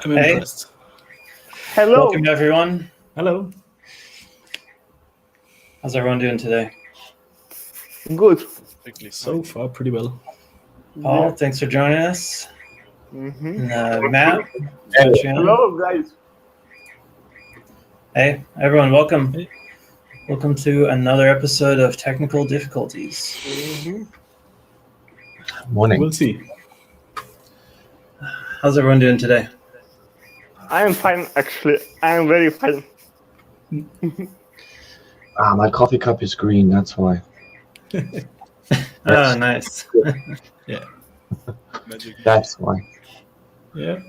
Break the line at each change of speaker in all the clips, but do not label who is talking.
I'm impressed.
Hello.
Welcome, everyone.
Hello.
How's everyone doing today?
Good.
So far, pretty well.
Paul, thanks for joining us.
Mm-hmm.
And Matt.
Hello, guys.
Hey, everyone, welcome.
Hey.
Welcome to another episode of Technical Difficulties.
Mm-hmm.
Morning.
We'll see.
How's everyone doing today?
I am fine, actually. I am very fine.
My coffee cup is green, that's why.
Oh, nice.
Yeah.
That's why.
Yeah.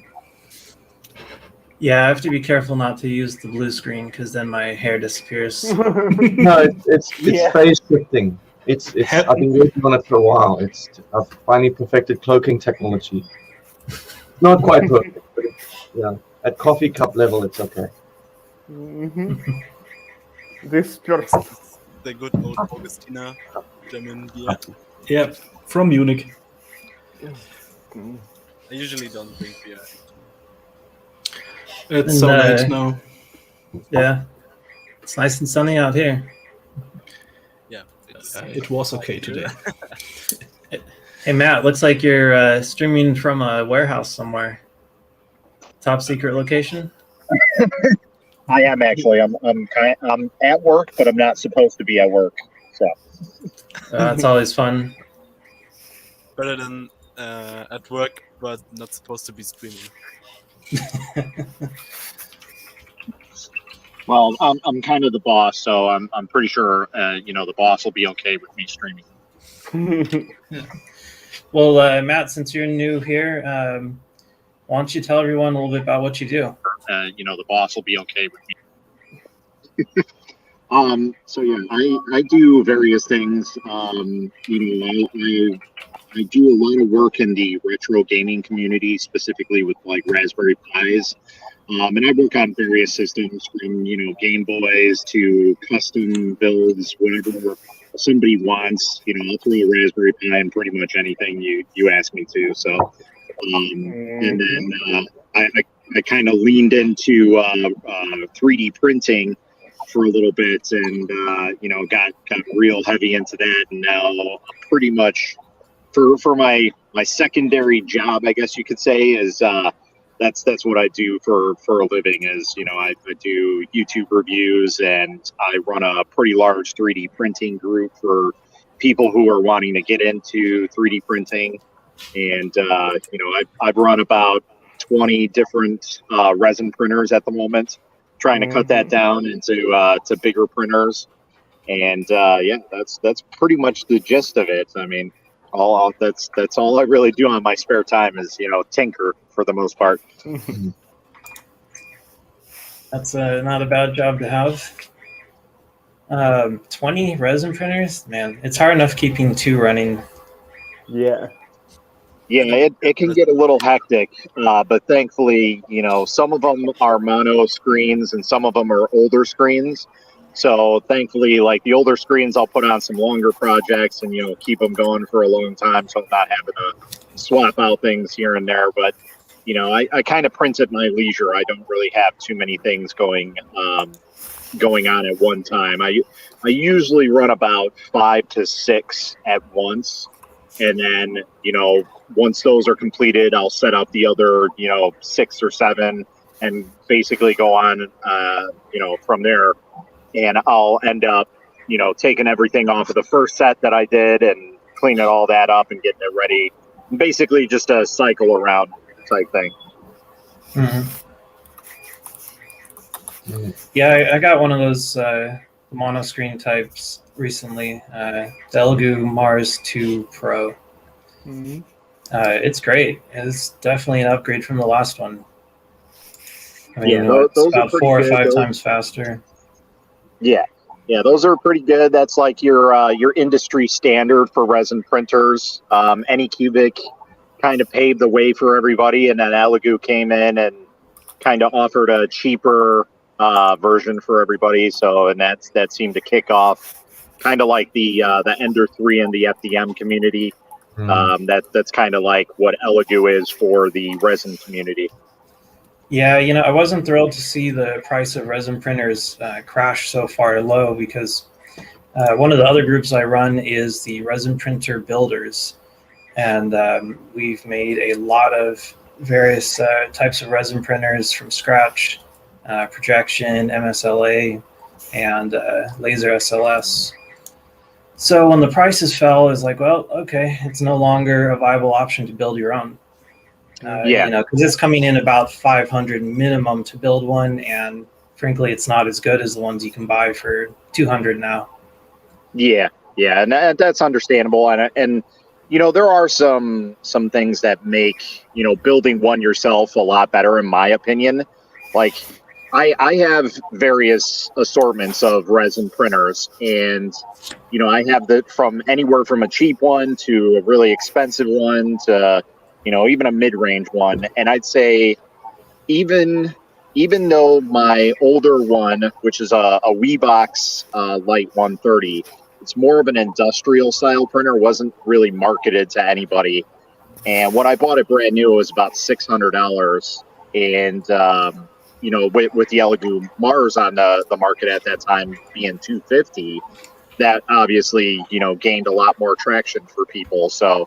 Yeah, I have to be careful not to use the blue screen because then my hair disappears.
No, it's
Yeah.
phase shifting. It's I've been working on it for a while. I've finally perfected cloaking technology. Not quite perfect, but yeah. At coffee cup level, it's okay.
Mm-hmm. This pure.
The good old Augustina German beer.
Yeah. From Munich.
Mm.
I usually don't drink beer.
It's
And,
so late now.
Yeah, it's nice and sunny out here.
Yeah, it's,
It was okay today.
Hey, Matt, looks like you're streaming from a warehouse somewhere. Top secret location?
I am actually. I'm at work, but I'm not supposed to be at work. So
That's always fun.
better than at work, but not supposed to be streaming.
well, I'm kind of the boss, so I'm pretty sure the boss will be okay with me streaming.
Well, Matt, since you're new here, why don't you tell everyone a little bit about what you do?
The boss will be okay with me. So yeah, I do various things. I do a lot of work in the retro gaming community, specifically with like Raspberry Pis. And I work on various systems from, Game Boys to custom builds, whatever somebody wants. I'll throw a Raspberry Pi in pretty much anything you ask me to. So, and then I kind of leaned into 3D printing for a little bit, and got real heavy into that, and now pretty much for my secondary job, I guess you could say, is that's what I do for a living. Is I do YouTube reviews, and I run a pretty large 3D printing group for people who are wanting to get into 3D printing, and I've run about 20 different resin printers at the moment, trying to cut that down into to bigger printers, and that's pretty much the gist of it. I mean, that's all I really do on my spare time is tinker for the most part.
That's not a bad job to have. 20 resin printers, man, it's hard enough keeping 2 running.
Yeah.
Yeah, it can get a little hectic, but thankfully, some of them are mono screens and some of them are older screens. So thankfully, like the older screens, I'll put on some longer projects and, keep them going for a long time. So I'm not having to swap out things here and there. But, I kind of print at my leisure. I don't really have too many things going on at one time. I usually run about 5 to 6 at once. And then, once those are completed, I'll set up the other, 6 or 7 and basically go on, from there. And I'll end up, taking everything off of the first set that I did and cleaning all that up and getting it ready basically just a cycle around type thing.
Yeah, I got one of those mono screen types recently. The Elegoo Mars 2 Pro. It's great. It's definitely an upgrade from the last one. I mean, it's
those are
about
pretty
4 or
good,
5
those.
times faster.
Yeah, those are pretty good. That's like your industry standard for resin printers. Anycubic kind of paved the way for everybody, and then Elegoo came in and kind of offered a cheaper version for everybody. So, and that seemed to kick off kind of like the Ender 3 and the FDM community. That's kind of like what Elegoo is for the resin community.
Yeah, I wasn't thrilled to see the price of resin printers crash so far low because one of the other groups I run is the Resin Printer Builders. And we've made a lot of various types of resin printers from scratch, projection, MSLA, and laser SLS. So when the prices fell, it's like, well, okay, it's no longer a viable option to build your own. Because it's coming in about $500 minimum to build one, and frankly, it's not as good as the ones you can buy for $200 now.
Yeah, and that's understandable, and there are some things that make building one yourself a lot better, in my opinion. Like I have various assortments of resin printers, and I have from anywhere from a cheap one to a really expensive one to even a mid-range one. And I'd say even though my older one, which is a Weebox Light 130, it's more of an industrial style printer, wasn't really marketed to anybody. And when I bought it brand new, it was about $600. And, with the Elegoo Mars on the market at that time being $250, that obviously, gained a lot more traction for people. So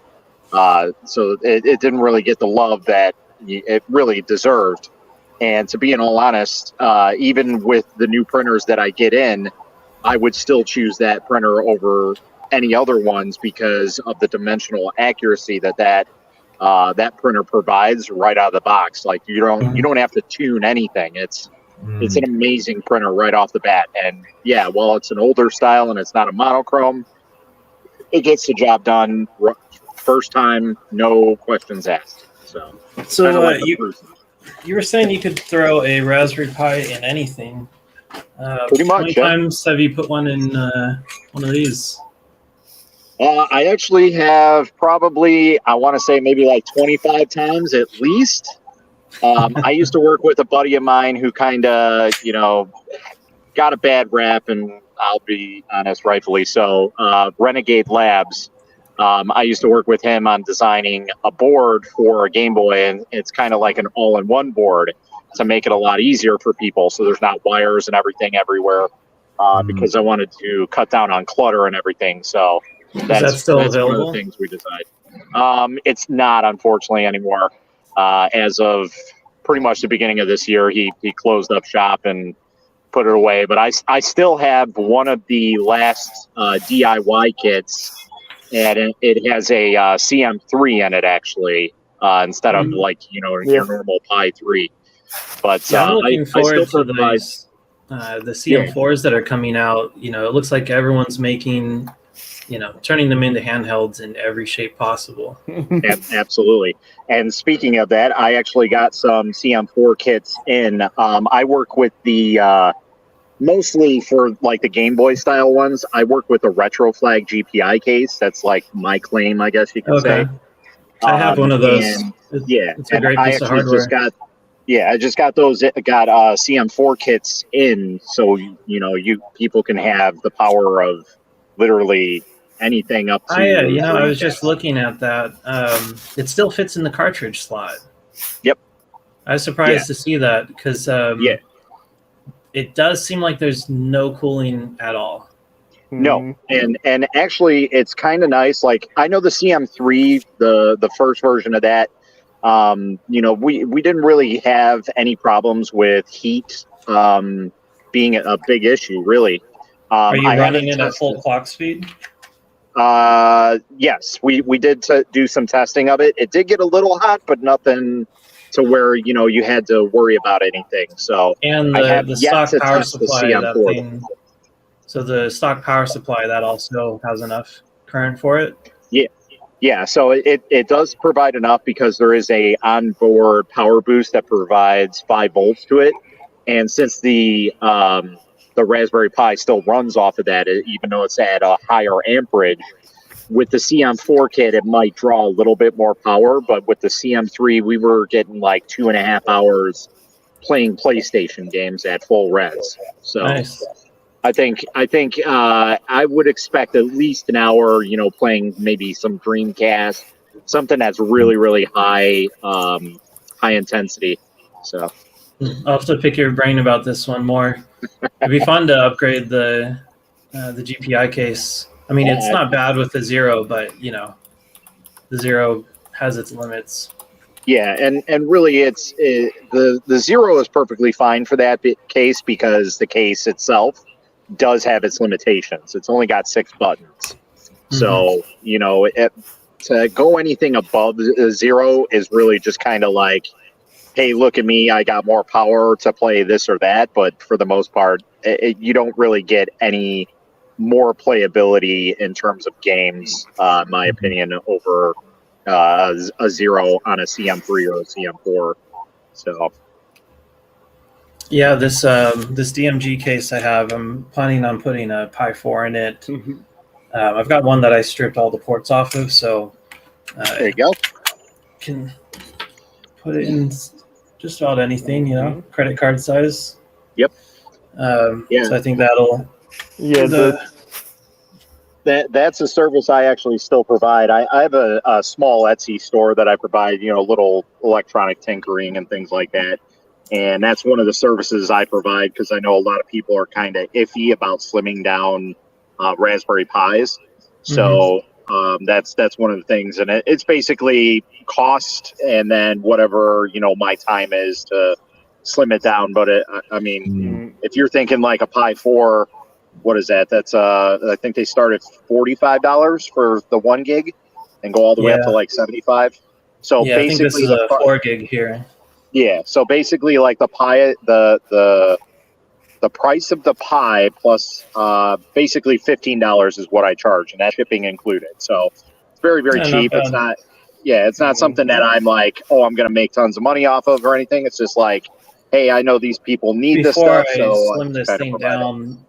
it didn't really get the love that it really deserved. And to be in all honest, even with the new printers that I get in, I would still choose that printer over any other ones because of the dimensional accuracy that printer provides right out of the box. Like you don't have to tune anything. It's an amazing printer right off the bat. And yeah, while it's an older style and it's not a monochrome, it gets the job done first time, no questions asked. So like
you were saying you could throw a Raspberry Pi in anything.
Pretty much.
How many times have you put one in one of these?
I actually have probably, I want to say maybe like 25 times at least. I used to work with a buddy of mine who kind of, got a bad rap, and I'll be honest, rightfully so. Renegade Labs. I used to work with him on designing a board for a Game Boy, and it's kind of like an all-in-one board to make it a lot easier for people. So there's not wires and everything everywhere because I wanted to cut down on clutter and everything. So that's
still
one
available?
of the things we decided. It's not, unfortunately, anymore. As of pretty much the beginning of this year, he closed up shop and put it away. But I still have one of the last DIY kits, and it has a CM3 in it actually, instead of your normal Pi 3. But
I'm looking forward to
those,
the CM4s that are coming out. It looks like everyone's making, turning them into handhelds in every shape possible.
Absolutely. And speaking of that, I actually got some CM4 kits in. I work with the mostly for like the Game Boy style ones. I work with a Retro Flag GPI case. That's like my claim, I guess you could say.
I have one of those. It's a great piece of hardware.
I just got those. Got CM4 kits in, so people can have the power of literally anything up to.
I was just looking at that. It still fits in the cartridge slot.
Yep.
I was surprised to see that because it does seem like there's no cooling at all.
No, and actually, it's kind of nice. Like I know the CM3, the first version of that. We didn't really have any problems with heat being a big issue, really.
Are you running it at full clock speed?
Yes, we did do some testing of it. It did get a little hot, but nothing to where you had to worry about anything. So
And
I have
the
yet
stock
to
power
test the
supply, that
CM4.
thing. So the stock power supply, that also has enough current for it.
Yeah, so it does provide enough because there is a onboard power boost that provides 5 volts to it, and since the Raspberry Pi still runs off of that, even though it's at a higher amperage, with the CM4 kit it might draw a little bit more power, but with the CM3 we were getting like 2.5 hours playing PlayStation games at full res. So
Nice.
I think I would expect at least an hour, playing maybe some Dreamcast, something that's really high intensity. So
I'll have to pick your brain about this one more. It'd be fun to upgrade the GPI case. I mean, it's not bad with the Zero, but the Zero has its limits.
yeah, and really the Zero is perfectly fine for that case because the case itself does have its limitations. It's only got 6 buttons. So, to go anything above 0 is really just kind of like, hey, look at me, I got more power to play this or that. But for the most part, you don't really get any more playability in terms of games, in my opinion, over a 0 on a CM3 or a CM4. So.
Yeah, this DMG case I have, I'm planning on putting a Pi 4 in it. I've got one that I stripped all the ports off of, so
There you go.
Can put it in just about anything, credit card size.
Yep.
Yeah. So I think that'll.
Yeah.
That's a service I actually still provide. I have a small Etsy store that I provide, little electronic tinkering and things like that. And that's one of the services I provide because I know a lot of people are kind of iffy about slimming down Raspberry Pis. So that's one of the things. And it's basically cost and then whatever, my time is to slim it down. But if you're thinking like a Pi 4, what is that? That's I think they start at $45 for the 1 gig and go all the way up to like 75. So
yeah,
basically,
I think this is a 4 gig here.
Yeah, so basically, like the Pi, the price of the Pi plus basically $15 is what I charge, and that's shipping included. So it's very cheap. It's not, it's not something that I'm like, oh, I'm gonna make tons of money off of or anything. It's just like, hey, I know these people need this stuff.
Before I
so
slim this thing down,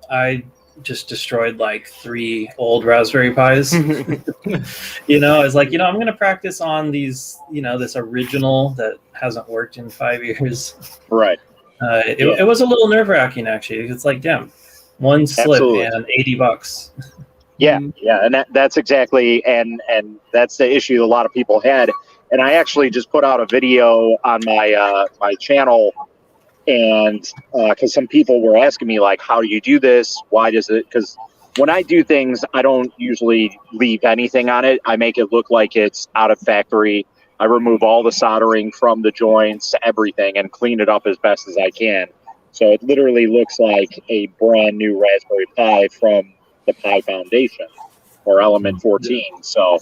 I just destroyed like 3 old Raspberry Pis. I was like, I'm going to practice on these, this original that hasn't worked in 5 years.
Right.
It was a little nerve-wracking, actually. It's like, damn, one slip and $80.
Yeah, and that's exactly, and that's the issue a lot of people had. And I actually just put out a video on my my channel. And because some people were asking me, like, how do you do this? Why does it? Because when I do things, I don't usually leave anything on it. I make it look like it's out of factory. I remove all the soldering from the joints, everything, and clean it up as best as I can. So it literally looks like a brand new Raspberry Pi from the Pi Foundation or Element 14. So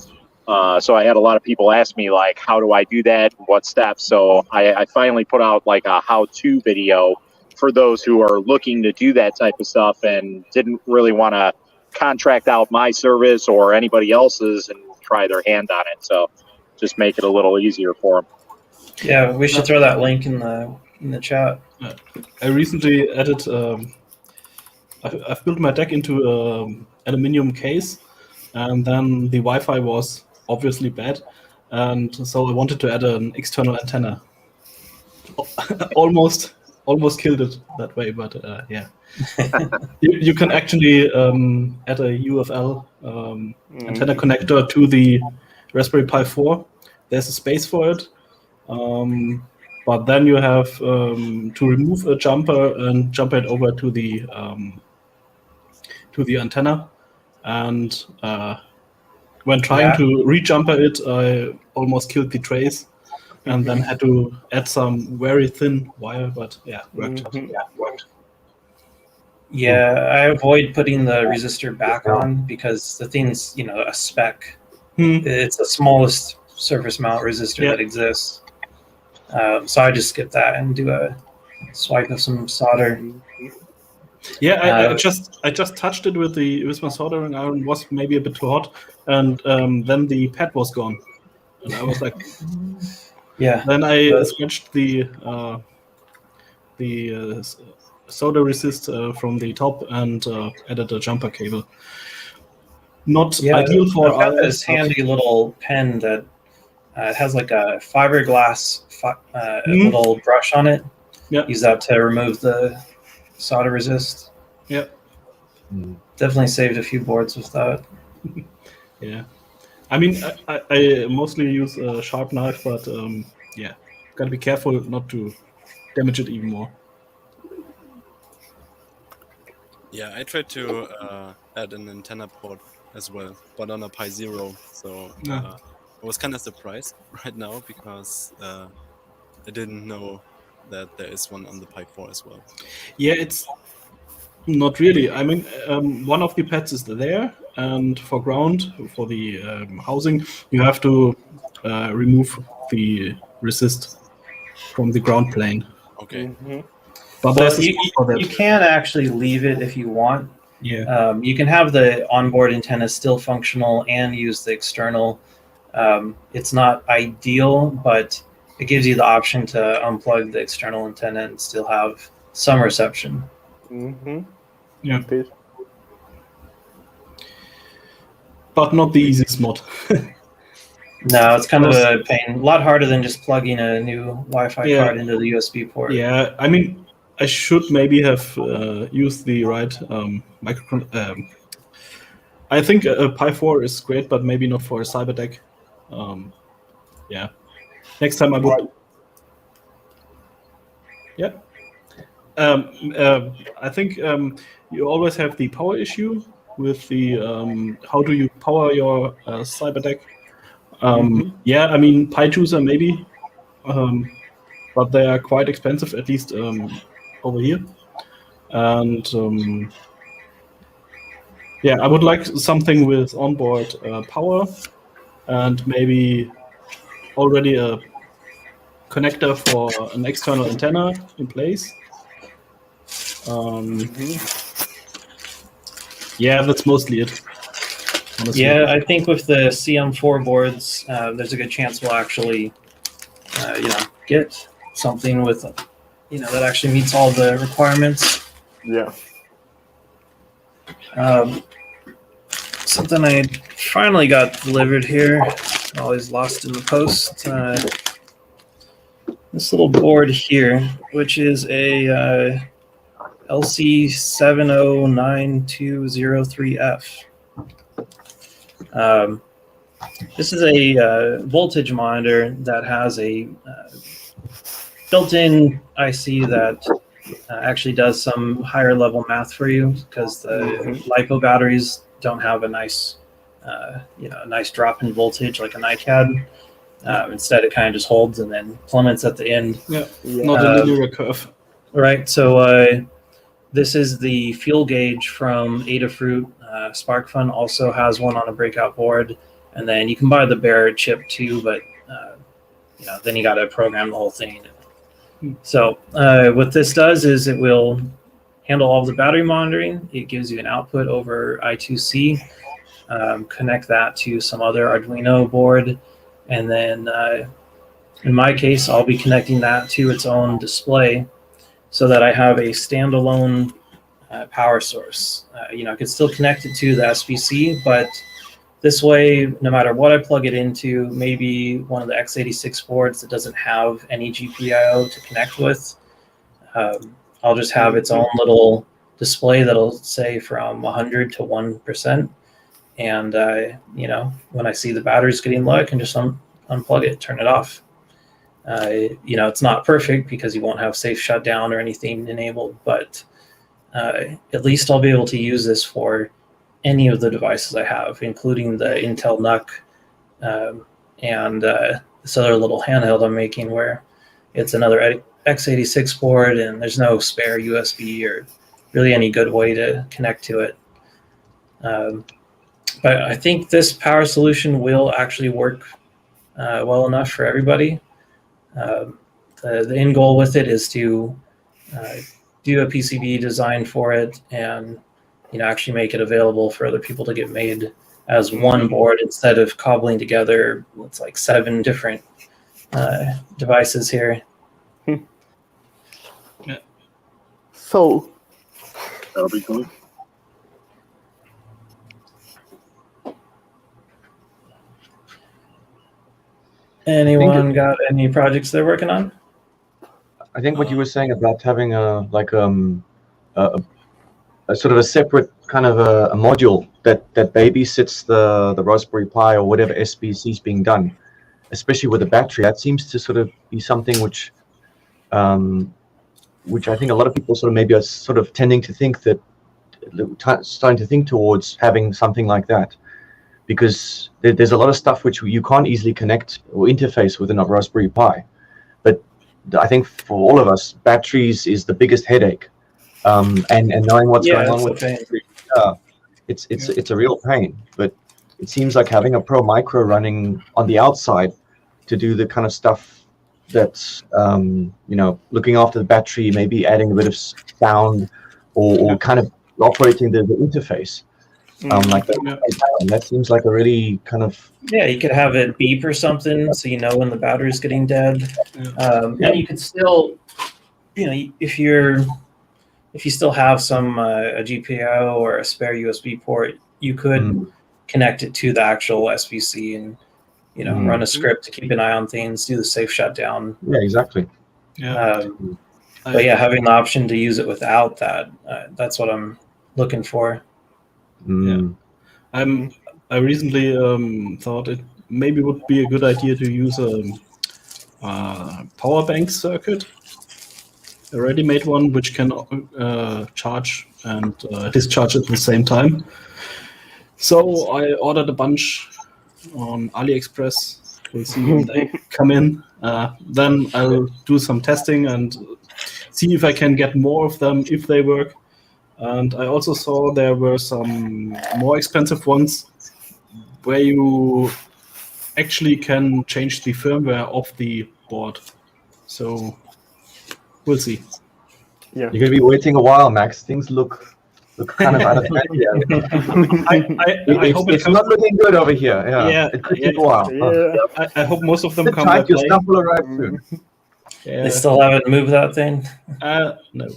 I had a lot of people ask me, like, how do I do that? What steps? So I finally put out like a how-to video for those who are looking to do that type of stuff and didn't really want to contract out my service or anybody else's and try their hand on it. So just make it a little easier for them.
Yeah, we should throw that link in the chat.
I recently added. I've built my deck into an aluminium case, and then the Wi-Fi was obviously bad, and so I wanted to add an external antenna. almost killed it that way, but yeah. you can actually add a UFL antenna connector to the Raspberry Pi 4. There's a space for it, but then you have to remove a jumper and jump it over to the antenna, and when trying to re-jumper it, I almost killed the trace, and then had to add some very thin wire, but worked.
Yeah, I avoid putting the resistor back on because the thing's, a spec. It's the smallest surface mount resistor that exists. So I just skip that and do a swipe of some solder.
Yeah, I just touched it with my soldering iron. It was maybe a bit too hot, and then the pad was gone, and I was like,
yeah.
Then I scratched the solder resist from the top and added a jumper cable. Not ideal for
I've got
RF,
this handy little pen that it has like a fiberglass little brush on it.
Yeah.
Use that to remove the solder resist.
Yeah.
Definitely saved a few boards with that.
Yeah. I mean, I mostly use a sharp knife, but yeah, gotta be careful not to damage it even more.
Yeah, I tried to add an antenna port as well, but on a Pi Zero. So I was kind of surprised right now because I didn't know that there is one on the Pi 4 as well.
Yeah, it's not really. I mean, one of the pads is there, and for ground, for the housing, you have to remove the resist from the ground plane.
Okay.
But
so you can actually leave it if you want.
Yeah.
You can have the onboard antenna still functional and use the external. It's not ideal, but it gives you the option to unplug the external antenna and still have some reception.
Yeah. But not the easiest mod.
No, it's kind of a pain. A lot harder than just plugging a new Wi-Fi card into the USB port.
Yeah, I mean, I should maybe have used the right microcontroller. I think a Pi 4 is great, but maybe not for a Cyberdeck. Yeah. Next time I would. Yeah. I think you always have the power issue with the how do you power your Cyberdeck. Yeah, I mean, Pi 2s are maybe, but they are quite expensive, at least over here. And yeah, I would like something with onboard power and maybe already a connector for an external antenna in place. Yeah, that's mostly it. Honestly.
Yeah, I think with the CM4 boards, there's a good chance we'll actually, get something with, that actually meets all the requirements.
Yeah.
Something I finally got delivered here, always lost in the post. This little board here, which is a LC709203F. This is a voltage monitor that has a built-in IC that actually does some higher level math for you because the LiPo batteries don't have a nice, a nice drop in voltage like an iCAD. Instead, it kind of just holds and then plummets at the end.
Yeah, not a linear curve.
Right. So this is the fuel gauge from Adafruit. SparkFun also has one on a breakout board, and then you can buy the bare chip too. But then you got to program the whole thing. So what this does is it will handle all of the battery monitoring. It gives you an output over I2C. Connect that to some other Arduino board, and then in my case, I'll be connecting that to its own display, so that I have a standalone power source. I can still connect it to the SBC, but this way, no matter what I plug it into, maybe one of the x86 boards that doesn't have any GPIO to connect with, I'll just have its own little display that'll say from 100 to 1%. And, when I see the batteries getting low, I can just unplug it, turn it off. It's not perfect because you won't have safe shutdown or anything enabled, but at least I'll be able to use this for any of the devices I have, including the Intel NUC and this other little handheld I'm making where it's another x86 board and there's no spare USB or really any good way to connect to it. But I think this power solution will actually work well enough for everybody. The end goal with it is to do a PCB design for it, and actually make it available for other people to get made as one board instead of cobbling together. It's like 7 different devices here.
Yeah.
So
That'll be cool.
Anyone got any projects they're working on?
I think what you were saying about having a sort of a separate kind of a module that babysits the Raspberry Pi or whatever SBC is being done, especially with the battery, that seems to sort of be something which I think a lot of people sort of maybe are sort of tending to think that, starting to think towards having something like that, because there's a lot of stuff which you can't easily connect or interface within a Raspberry Pi. But I think for all of us, batteries is the biggest headache. And knowing what's going on with it's a real pain. But it seems like having a Pro Micro running on the outside to do the kind of stuff that's looking after the battery, maybe adding a bit of sound or kind of operating the interface. Like that seems like a really kind of
you could have it beep or something, so when the battery's getting dead. And you could still, if you still have some a GPIO or a spare USB port, you could connect it to the actual SBC and run a script to keep an eye on things, do the safe shutdown.
Yeah, exactly.
But having the option to use it without that, that's what I'm looking for.
I recently thought it maybe would be a good idea to use a power bank circuit, a ready-made one which can charge and discharge at the same time. So I ordered a bunch on AliExpress. We'll see when they come in. Then I'll do some testing and see if I can get more of them if they work. And I also saw there were some more expensive ones where you actually can change the firmware of the board. So we'll see.
Yeah,
you're gonna be waiting a while, Max. Things look kind of out of hand here.
I hope
it's not looking good over here. It could take a while.
yeah.
I hope most of them
Sit
come
tight,
that
your
way.
stuff will arrive soon.
They still haven't moved that thing?
No.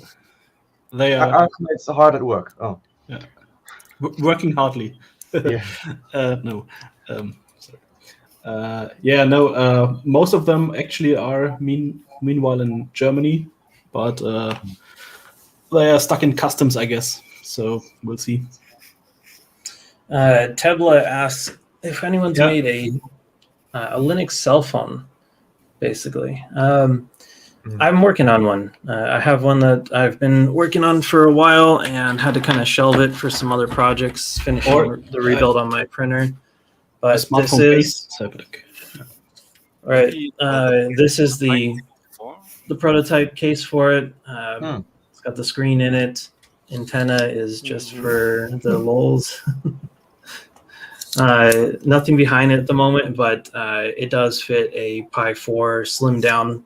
They
Our
are
it's hard at work.
working hardly.
Yeah.
No. Sorry. Most of them actually are meanwhile in Germany, but they are stuck in customs, I guess. So we'll see.
Tebla asks if anyone's made a Linux cell phone, basically. I'm working on one. I have one that I've been working on for a while and had to kind of shelve it for some other projects, finishing the rebuild on my printer. But this is
Cyberdeck.
right. This is the prototype case for it. It's got the screen in it. Antenna is just for the lulz. Nothing behind it at the moment, but it does fit a Pi 4 slim down.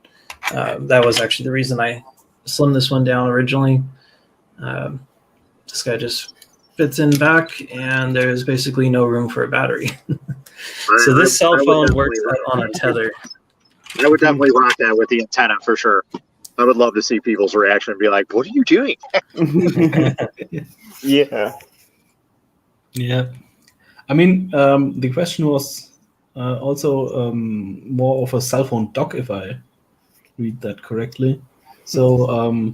That was actually the reason I slimmed this one down originally. This guy just fits in back, and there's basically no room for a battery. So this cell phone works on a tether.
I would definitely rock that with the antenna for sure. I would love to see people's reaction and be like, "What are you doing?"
Yeah.
Yeah. I mean, the question was also more of a cell phone dock, if I read that correctly. So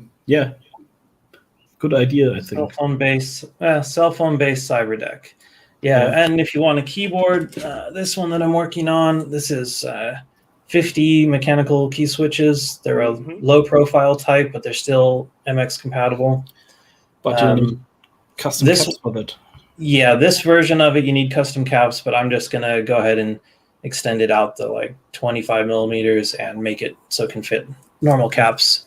good idea, I think.
Cell phone based Cyberdeck. And if you want a keyboard, this one that I'm working on, this is 50 mechanical key switches. They're a low profile type, but they're still MX compatible.
But you need custom caps for that.
Yeah, this version of it, you need custom caps, but I'm just going to go ahead and extend it out to like 25 millimeters and make it so it can fit normal caps.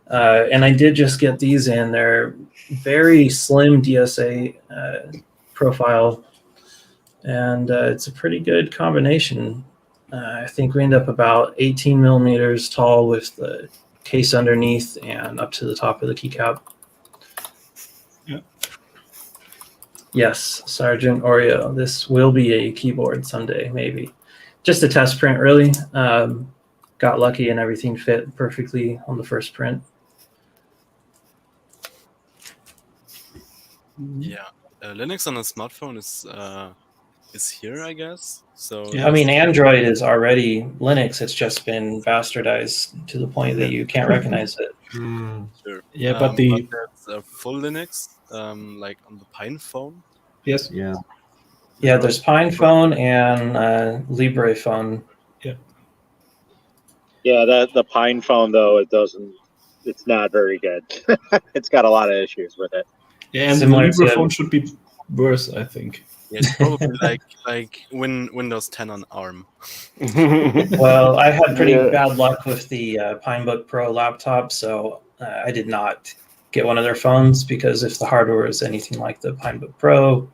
And I did just get these in. They're very slim DSA profile, and it's a pretty good combination. I think we end up about 18 millimeters tall with the case underneath and up to the top of the keycap.
Yeah.
Yes, Sergeant Oreo. This will be a keyboard someday, maybe. Just a test print, really. Got lucky and everything fit perfectly on the first print.
Yeah, Linux on a smartphone is here, I guess. So
I mean, Android is already Linux. It's just been bastardized to the point that you can't recognize it.
Sure.
Yeah, but the
that's a full Linux, like on the Pine phone.
yes,
Yeah.
Yeah, there's Pine Phone and Libre Phone.
Yeah, the Pine phone though, it's not very good. It's got a lot of issues with it.
yeah, and
Similar
the Libre
to-
phone should be worse, I think.
Yeah, it's probably like Windows 10 on ARM.
Well, I had pretty
Yeah.
bad luck with the Pinebook Pro laptop, so I did not get one of their phones because if the hardware is anything like the Pinebook Pro,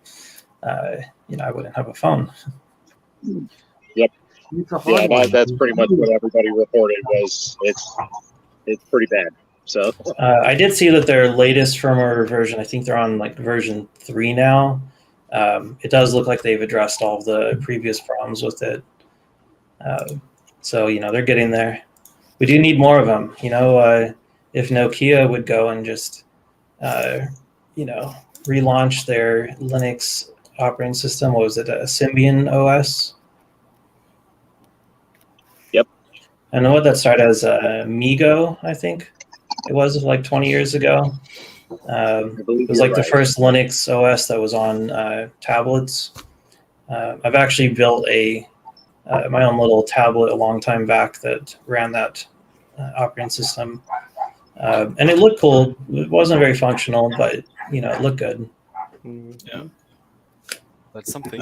I wouldn't have a phone.
It's a hard
Yeah,
one.
that's pretty much what everybody reported was it's pretty bad. So
I did see that their latest firmware version, I think they're on like version 3 now. It does look like they've addressed all of the previous problems with it. So, they're getting there. We do need more of them. If Nokia would go and just, relaunch their Linux operating system, what was it, a Symbian OS?
Yep.
I know what that started as Migo, I think it was like 20 years ago. It was like the first Linux OS that was on tablets. I've actually built my own little tablet a long time back that ran that operating system. And it looked cool. It wasn't very functional, but it looked good.
Yeah, that's something.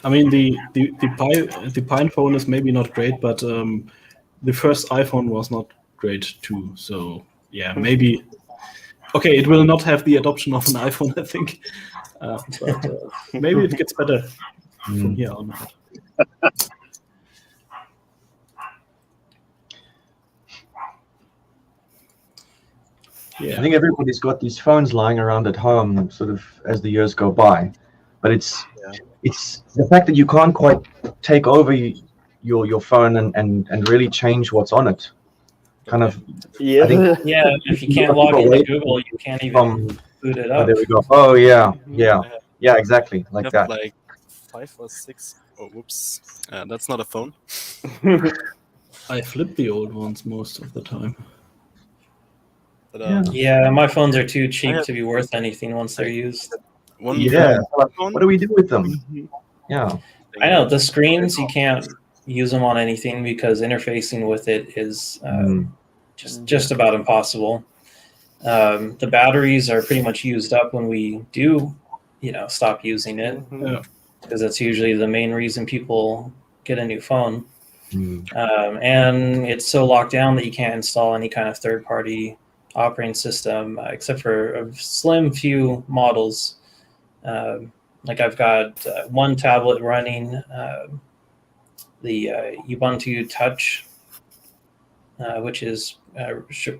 I mean, the Pine phone is maybe not great, but the first iPhone was not great too. So yeah, maybe. Okay, it will not have the adoption of an iPhone, I think, but maybe it gets better from here on out. Yeah.
I think everybody's got these phones lying around at home, sort of as the years go by, but it's the fact that you can't quite take over your phone and really change what's on it. Kind of.
Yeah.
I think
Yeah, if you can't log into Google, you can't even boot it
Oh,
up.
there we go. Oh yeah, exactly like
I have
that.
like 5 or 6. Oh, whoops. That's not a phone.
I flip the old ones most of the time.
But,
Yeah, my phones are too cheap
have-
to be worth anything once they're used.
one
Yeah.
phone.
What do we do with them? Yeah.
I know the screens, you can't use them on anything because interfacing with it is just about impossible. The batteries are pretty much used up when we do, stop using it,
Yeah.
because that's usually the main reason people get a new phone.
Mm.
And it's so locked down that you can't install any kind of third-party operating system except for a slim few models. Like I've got one tablet running the Ubuntu Touch, which is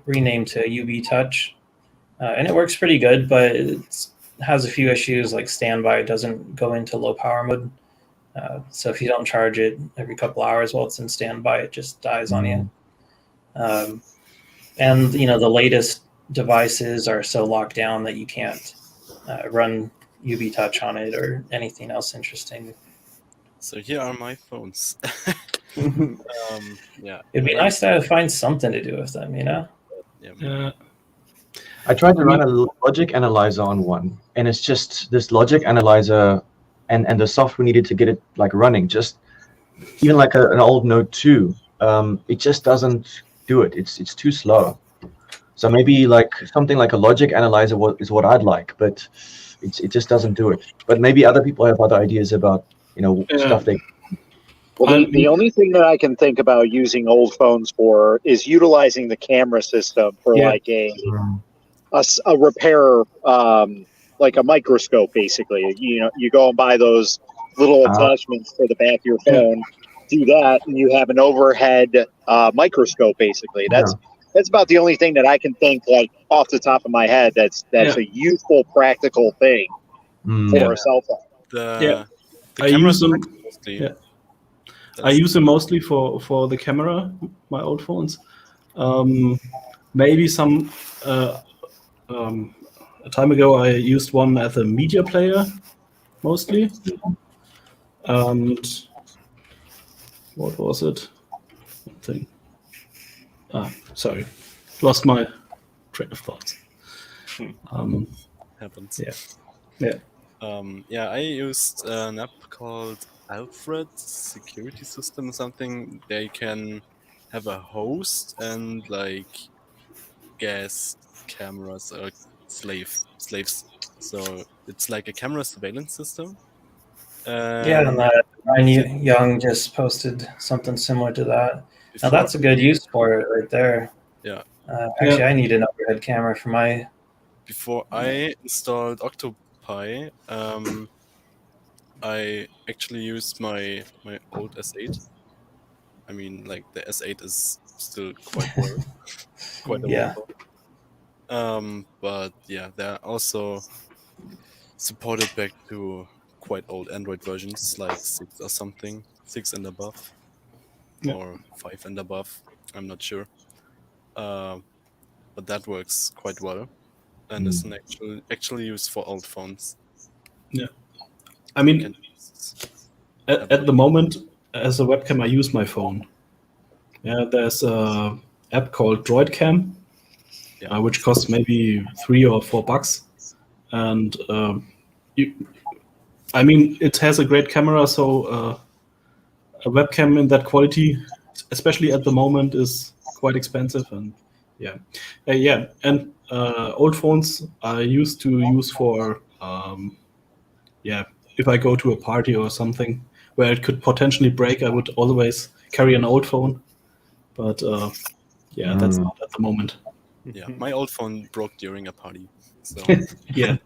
renamed to UB Touch, and it works pretty good, but it has a few issues like standby. It doesn't go into low power mode. So if you don't charge it every couple hours while it's in standby, it just dies on you. And the latest devices are so locked down that you can't run UB Touch on it or anything else interesting.
So here are my phones. Yeah.
It'd be nice to find something to do with them,
Yeah.
I tried to run a logic analyzer on one, and it's just this logic analyzer and the software needed to get it like running. Just even like an old Note 2, it just doesn't do it. It's too slow. So maybe like something like a logic analyzer is what I'd like, but it just doesn't do it. But maybe other people have other ideas about stuff they.
Well, the only thing that I can think about using old phones for is utilizing the camera system for like a repair, like a microscope, basically. You go and buy those little attachments for the back of your phone, do that, and you have an overhead microscope, basically. That's about the only thing that I can think, like, off the top of my head, that's a useful, practical thing for a cell phone.
The
I
camera
use them.
mostly.
Yeah. I use them mostly for the camera, my old phones. Maybe a time ago I used one as a media player, mostly. And what was it? Thing. Sorry, lost my train of thoughts.
Happens.
Yeah.
I used an app called Alfred Security System or something. They can have a host and like gas cameras or slaves. So it's like a camera surveillance system.
And Ryan Young just posted something similar to that. Now that's a good use for it right there.
Yeah.
Actually, I need an overhead camera for my.
Before I installed Octopi, I actually used my old S8. I mean, like the S8 is still quite well, quite a phone. But yeah, they're also supported back to quite old Android versions, like 6 or something, 6 and above, or 5 and above. I'm not sure. But that works quite well, and is an actually used for old phones.
Yeah. I mean, at the moment, as a webcam, I use my phone. Yeah, there's a app called DroidCam, which costs maybe $3 or $4, and I mean, it has a great camera, so a webcam in that quality, especially at the moment, is quite expensive. And and old phones I used to use for if I go to a party or something where it could potentially break, I would always carry an old phone. But that's not at the moment.
Yeah, my old phone broke during a party, so
yeah,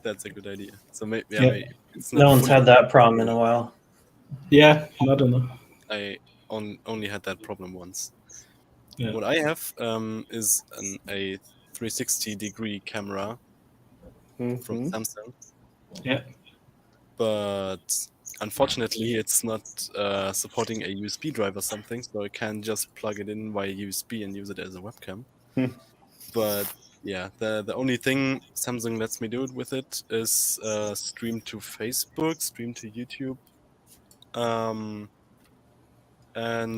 that's a good idea. So maybe it's not.
No one's had that problem in a while.
Yeah, not enough.
I only had that problem once.
Yeah.
What I have is a 360-degree camera from Samsung.
Yeah.
But unfortunately, it's not supporting a USB drive or something, so I can just plug it in via USB and use it as a webcam. But yeah, the only thing Samsung lets me do with it is stream to Facebook, stream to YouTube, and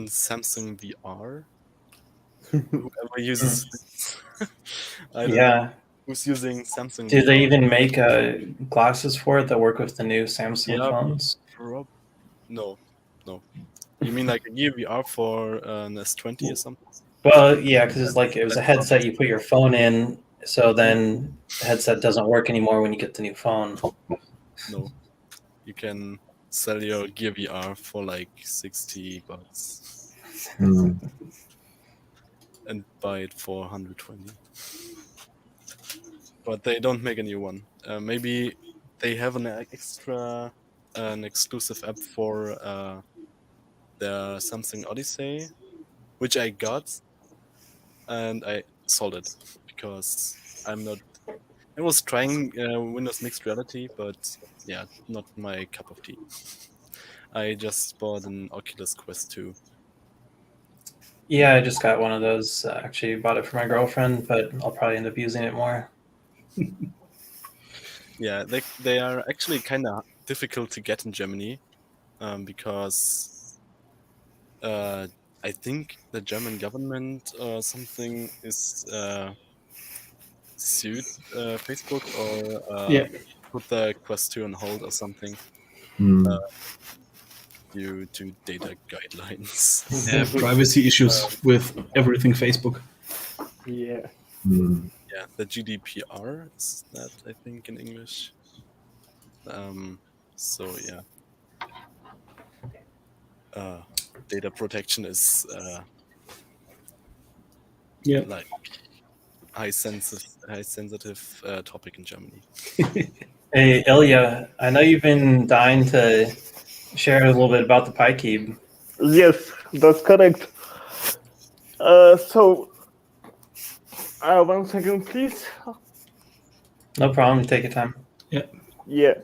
Samsung VR. Whoever uses this, I don't know who's using Samsung.
Do
VR.
they even make glasses for it that work with the new Samsung phones?
No. You mean like a Gear VR for an S20 or something?
Well, yeah, because it was a headset you put your phone in, so then the headset doesn't work anymore when you get the new phone.
No, you can sell your Gear VR for like $60 and buy it for 120. But they don't make a new one. Maybe they have an exclusive app for the Samsung Odyssey, which I got, and I sold it because I'm not. I was trying Windows Mixed Reality, but yeah, not my cup of tea. I just bought an Oculus Quest 2.
Yeah, I just got one of those. Actually, bought it for my girlfriend, but I'll probably end up using it more.
Yeah, they are actually kind of difficult to get in Germany because I think the German government or something is sued Facebook or put the Quest 2 on hold or something due to data guidelines.
Yeah, privacy issues with everything Facebook.
Yeah.
Yeah, the GDPR is that, I think, in English. So yeah. data protection is
Yeah.
like high sensitive topic in Germany.
Hey, Ilya, I know you've been dying to share a little bit about the PyKey.
Yes, that's correct. So, 1 second, please.
No problem. Take your time.
Yeah.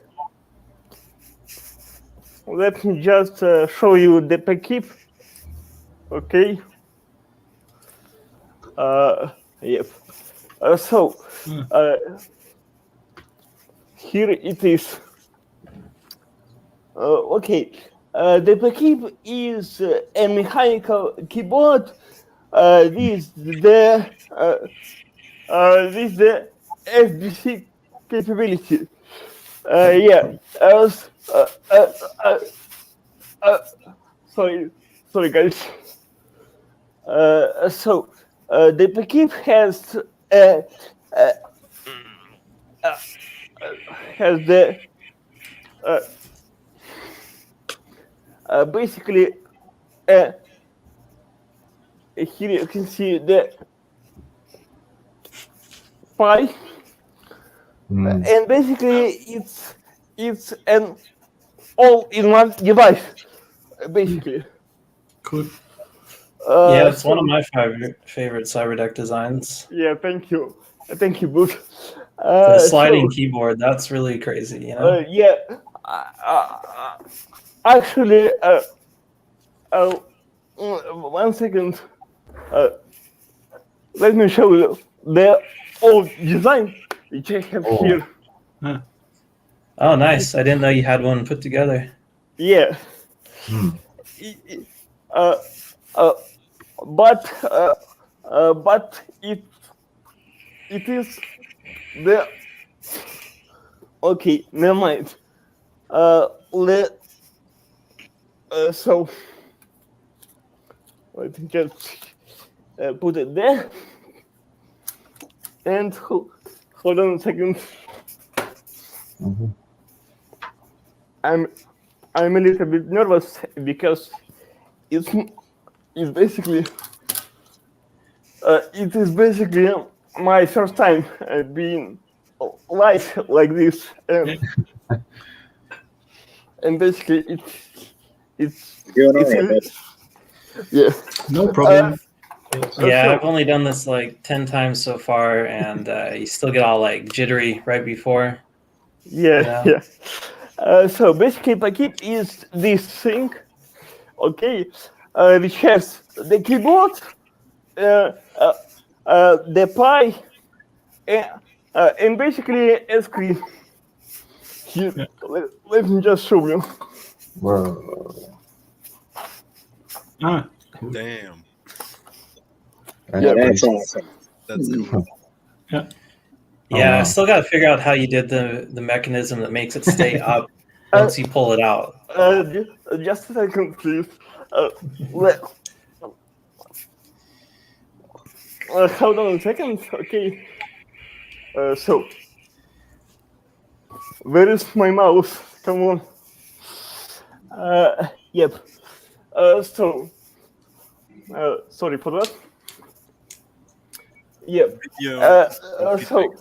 Let me just show you the package. Okay. Yep. So, here it is. Okay. The package is a mechanical keyboard. This the FBC capability. Yeah. Sorry, guys. So the package has the basically here you can see the Pi, and basically it's an all-in-one device, basically.
Cool.
Yeah, it's one of my favorite Cyberdeck designs.
Yeah, thank you, Boot.
The sliding keyboard, that's really crazy, you know?
Yeah, actually, 1 second. Let me show you the old design which I have here.
Oh, nice. I didn't know you had one put together.
Yeah. But it is the okay. Never mind. So let me just put it there. And hold on a second. I'm a little bit nervous because it's basically it is basically my first time being live like this, and basically it's yeah.
No problem.
Yeah, I've only done this like 10 times so far, and you still get all like jittery right before.
Yeah. So basically, packet is this thing, okay, which has the keyboard, the Pi, and basically a screen. Here, let me just show you.
Whoa.
Cool.
Damn.
That's awesome.
That's cool.
Yeah, I still got to figure out how you did the mechanism that makes it stay up once you pull it out.
Just a second, please. Hold on a second. Okay. So, where is my mouse? Come on. Yep. So, sorry for that. Yep. So,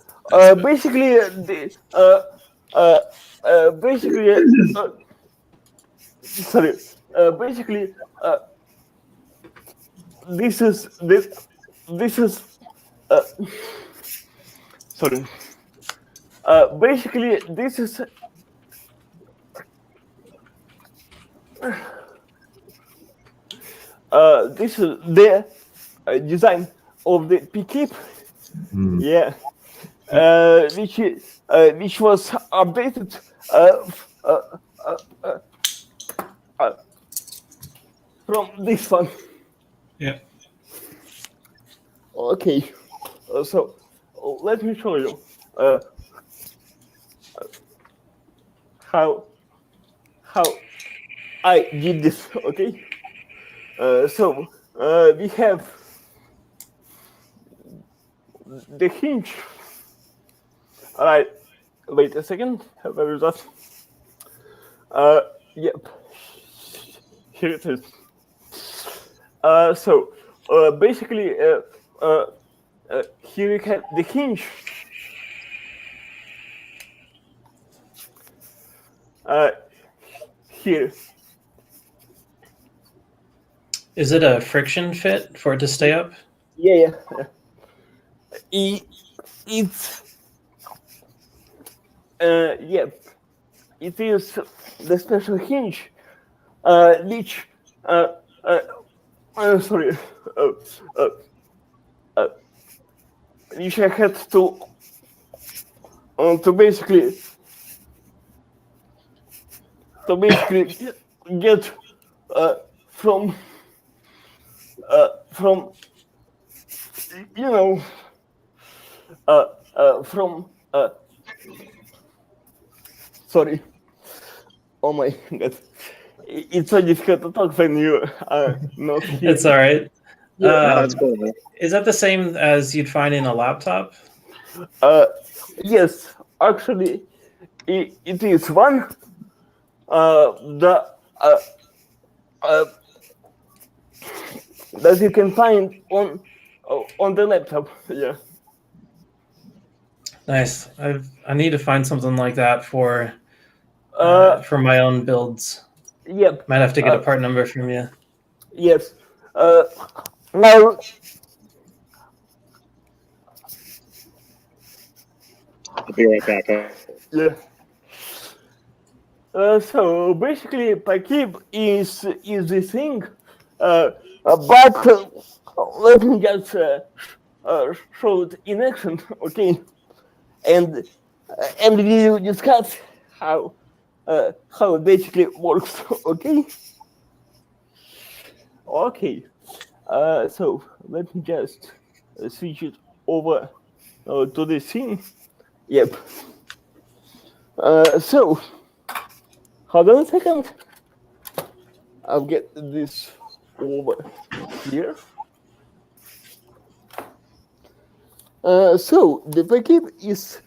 basically, basically, this is sorry. Basically, this is the design of the PKIP. Yeah, which was updated from this one.
Yeah.
Okay, so let me show you how I did this. Okay, so we have the hinge. All right, wait a second. Where is that? Yep. here it is. Basically, here you have the hinge. Here.
Is it a friction fit for it to stay up?
Yeah. It's it is the special hinge, which sorry, which I had to basically get from you know from sorry. Oh my god. It's so difficult to talk when you are not here.
It's all right.
No, that's cool, man.
Is that the same as you'd find in a laptop?
Yes, actually, it is one. That you can find on the laptop. Yeah.
Nice. I need to find something like that for my own builds.
Yep.
Might have to get a part number from you.
Yes. Now.
I'll be right back.
Yeah. So basically, Pakib is the thing, but let me just show it in action, okay? And we will discuss how it basically works, okay? Okay. So let me just switch it over to the scene. Yep. So. Hold on a second. I'll get this over here. So the packet is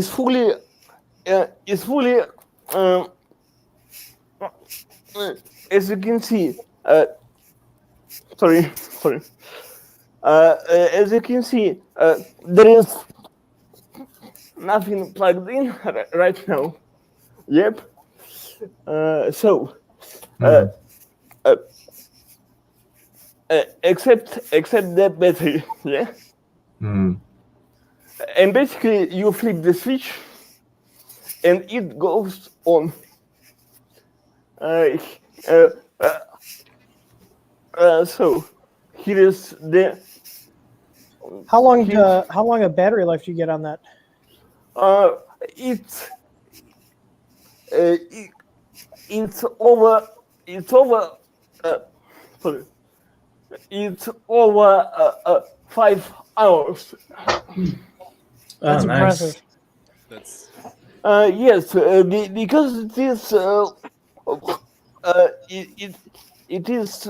fully as you can see. Sorry. As you can see, there is nothing plugged in right now. Yep. Except that battery, yeah. And basically, you flip the switch, and it goes on. So here is the.
How long a battery life do you get on that?
It's over. Sorry. It's over 5 hours.
That's impressive.
That's
Yes, because it is. It is.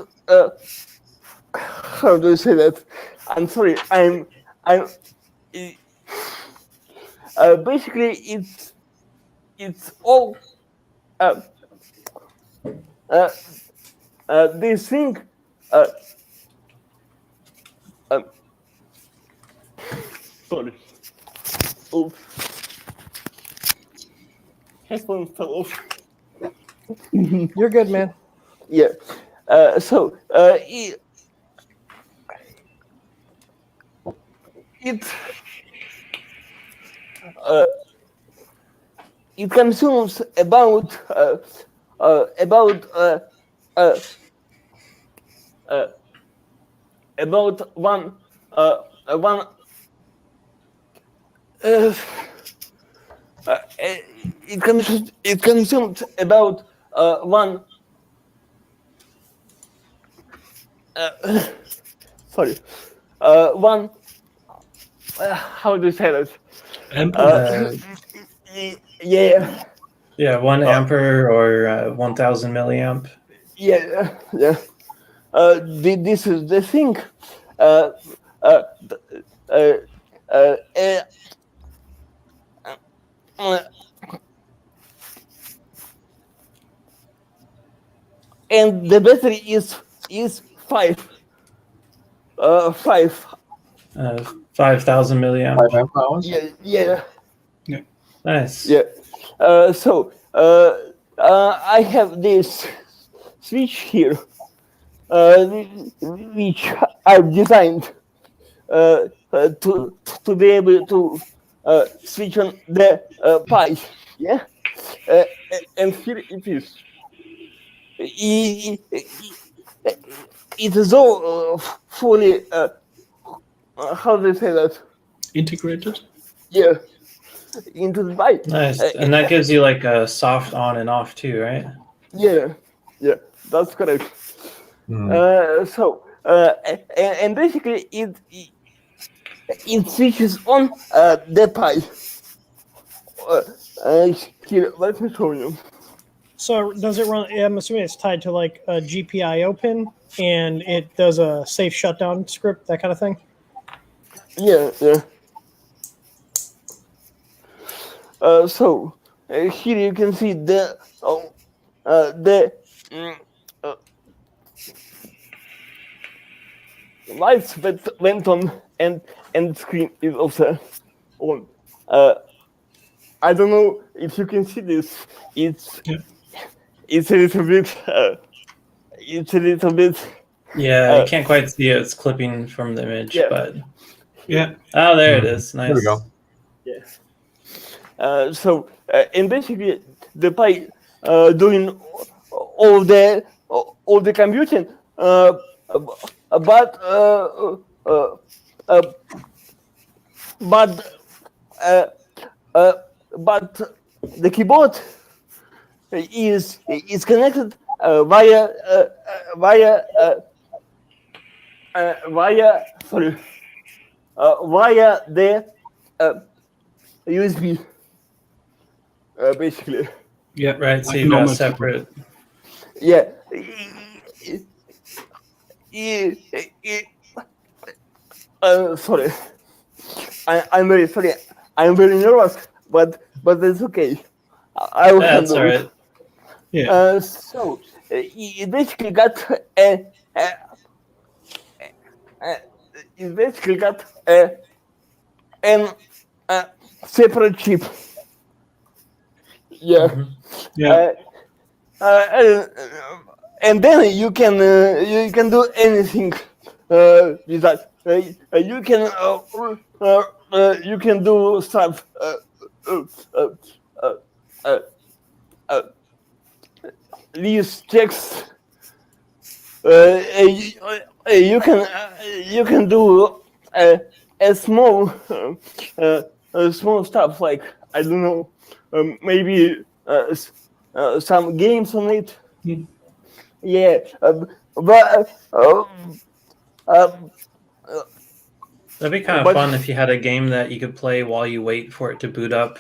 How do I say that? I'm sorry. I'm. Basically, it's all. This thing. Sorry. Oops. Headphone fell off.
You're good, man.
Yeah. It consumes about 1 it consumed about 1 sorry 1 how do you say that? Yeah.
Yeah, 1 ampere or 1000 milliamp.
Yeah. This is the thing. and the battery is
5,000 milliamp.
5 amp hours.
Yeah.
Nice.
Yeah. So I have this switch here, which I've designed to be able to switch on the Pi. Yeah. And here it is. It is all fully. How do you say that?
Integrated.
Yeah. Into the Pi.
Nice. And that gives you like a soft on and off too, right?
Yeah, that's correct. So and basically it switches on the Pi. Here, let me show you.
So does it run? I'm assuming it's tied to like a GPIO pin, and it does a safe shutdown script, that kind of thing.
Yeah. So here you can see the lights that went on, and the screen is also on. I don't know if you can see this. It's a little bit.
Yeah, you can't quite see it. It's clipping from the image, but
Yeah.
oh, there it is. Nice.
There we go.
Yeah. So and basically the Pi doing all the computing, but the keyboard is connected via the USB, basically.
Yeah.
Right. So
Like
you've got
normal
separate.
Yeah. Sorry. I'm very sorry. I'm very nervous, but that's okay. I will
That's
handle
all
it.
right.
Yeah.
So it basically got an separate chip. Yeah.
Yeah.
And then you can do anything with that. You can do stuff. These checks. You can do a small stuff, like, I don't know, maybe some games on it. Yeah, but
That'd be kind of fun if you had a game that you could play while you wait for it to boot up.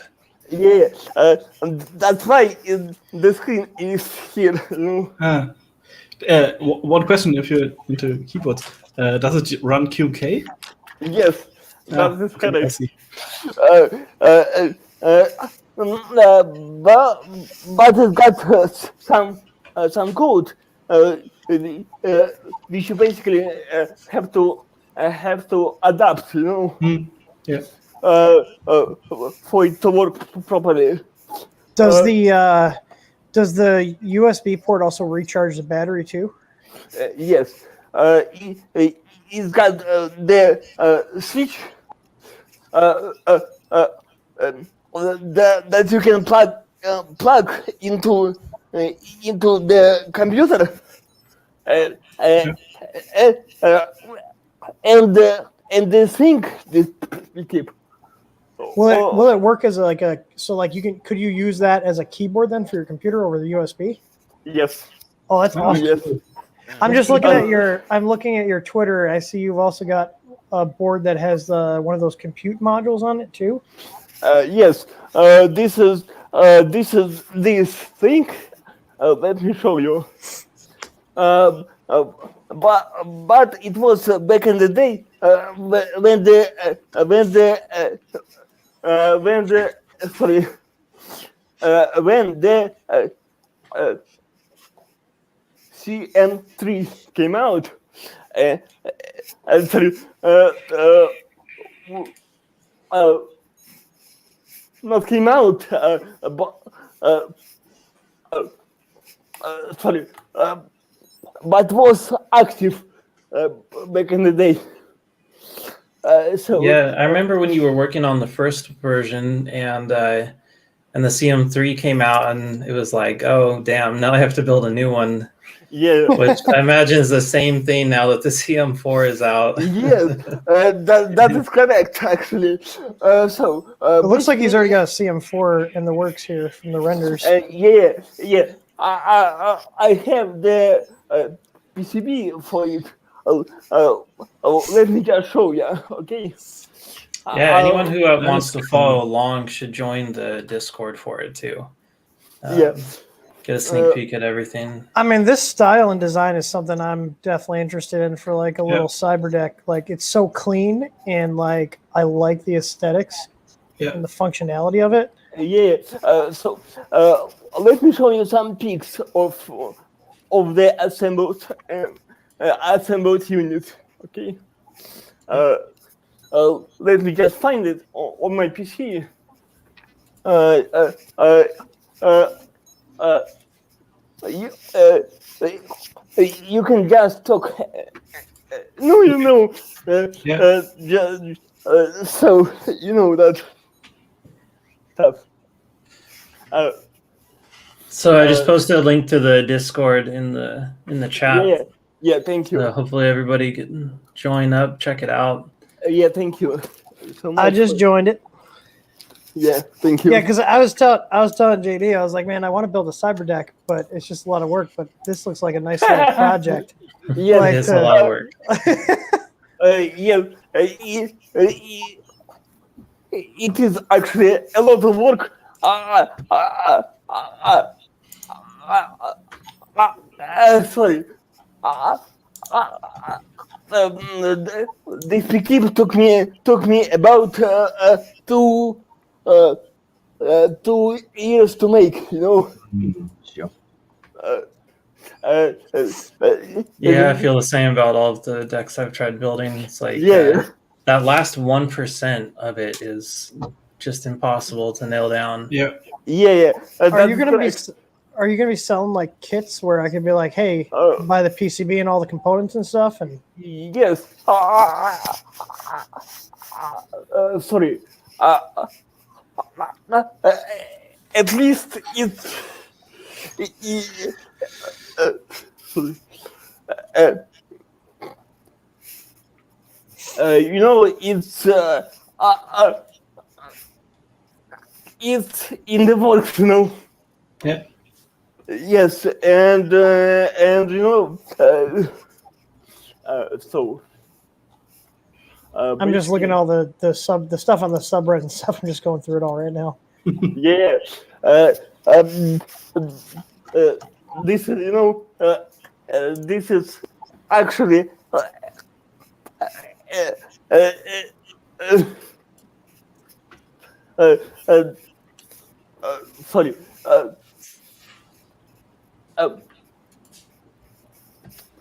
yeah, that's why the screen is here.
One question: if you're into keyboards, does it run QK?
Yes, that is correct.
I see.
But it's got some code which you basically have to adapt,
Yeah.
for it to work properly.
Does the USB port also recharge the battery too?
Yes, it's got the switch that you can plug into the computer, and the thing we keep.
Will it work as could you use that as a keyboard then for your computer over the USB?
Yes.
Oh, that's awesome.
Yes.
I'm just looking at your Twitter. I see you've also got a board that has one of those compute modules on it too.
Yes. This is this thing. Let me show you. But it was back in the day when the CM3 came out, sorry, not came out, sorry, but was active back in the day. So
yeah, I remember when you were working on the first version, and the CM3 came out, and it was like, oh damn, now I have to build a new one.
yeah,
Which I imagine is the same thing now that the CM4 is out.
yes, that is correct actually. So
It looks like he's already got a CM4 in the works here from the renders.
yeah. I have the PCB for it. Let me just show you. Okay.
Yeah, anyone who wants to follow along should join the Discord for it too.
Yeah.
Get a sneak peek at everything.
I mean, this style and design is something I'm definitely interested in for like a little Cyberdeck. Like, it's so clean, and like I like the aesthetics and the functionality of it.
Yeah. So let me show you some pics of the assembled unit. Okay. Let me just find it on my PC. You can just talk. No, you know. So you know that stuff.
So I just posted a link to the Discord in the chat.
Yeah. Thank you.
So hopefully everybody can join up, check it out.
Yeah, thank you. So much
I just joined it.
Yeah, thank you.
Yeah, because I was telling JD, I was like, man, I want to build a Cyberdeck, but it's just a lot of work. But this looks like a nice little project.
Yeah,
like, it's a lot of work.
It is actually a lot of work. Sorry. This PCB took me about 2 years to make. You know.
Sure.
Yeah, I feel the same about all of the decks I've tried building. It's like that last 1% of it is just impossible to nail down.
Yeah.
Are you gonna be selling like kits where I could be like, hey, buy the PCB and all the components and stuff? And
yes. Sorry. At least it's. You know, it's in the works, you know.
Yeah.
Yes, and you know, so.
I'm just looking at all the stuff on the subreddit and stuff. I'm just going through it all right now.
Yeah. This is, you know, this is actually sorry.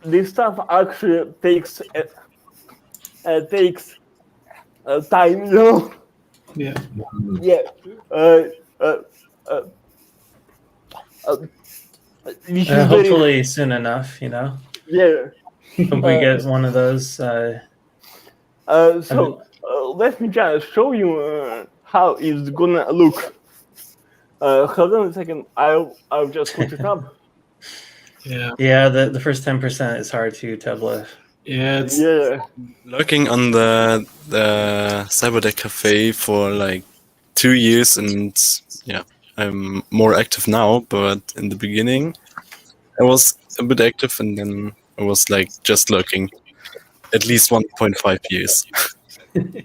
This stuff actually takes time, you know.
Yeah.
Hopefully soon enough, you know.
Yeah.
Hope we get one of those.
So let me just show you how it's gonna look. Hold on a second. I'll just put it up.
Yeah. The first 10% is hard to tableau.
Yeah.
Lurking on the Cyberdeck Cafe for like 2 years, and yeah, I'm more active now. But in the beginning, I was a bit active, and then I was like just lurking at least 1.5 years.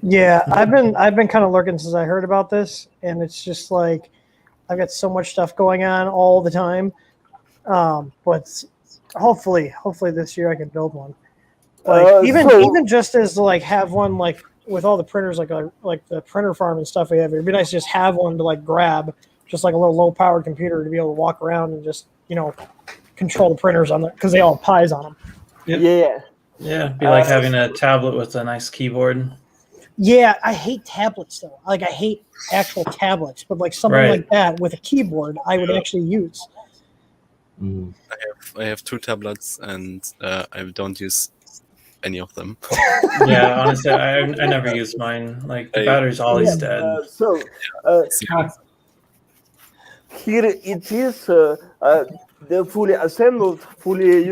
Yeah, I've been kind of lurking since I heard about this, and it's just like I've got so much stuff going on all the time. But hopefully this year I can build one. Like even just as to like have one like with all the printers like the printer farm and stuff we have, it'd be nice to just have one to like grab, just like a little low powered computer to be able to walk around and just, you know, control the printers on there because they all have pies on them.
Yep.
Yeah.
Yeah, it'd be like having a tablet with a nice keyboard.
Yeah, I hate tablets though. Like I hate actual tablets, but like something
Right.
like that with a keyboard, I would actually use.
Mm.
I have 2 tablets and I don't use any of them.
Yeah, honestly, I never use mine. Like the battery's always dead.
So here it is, the fully assembled, fully,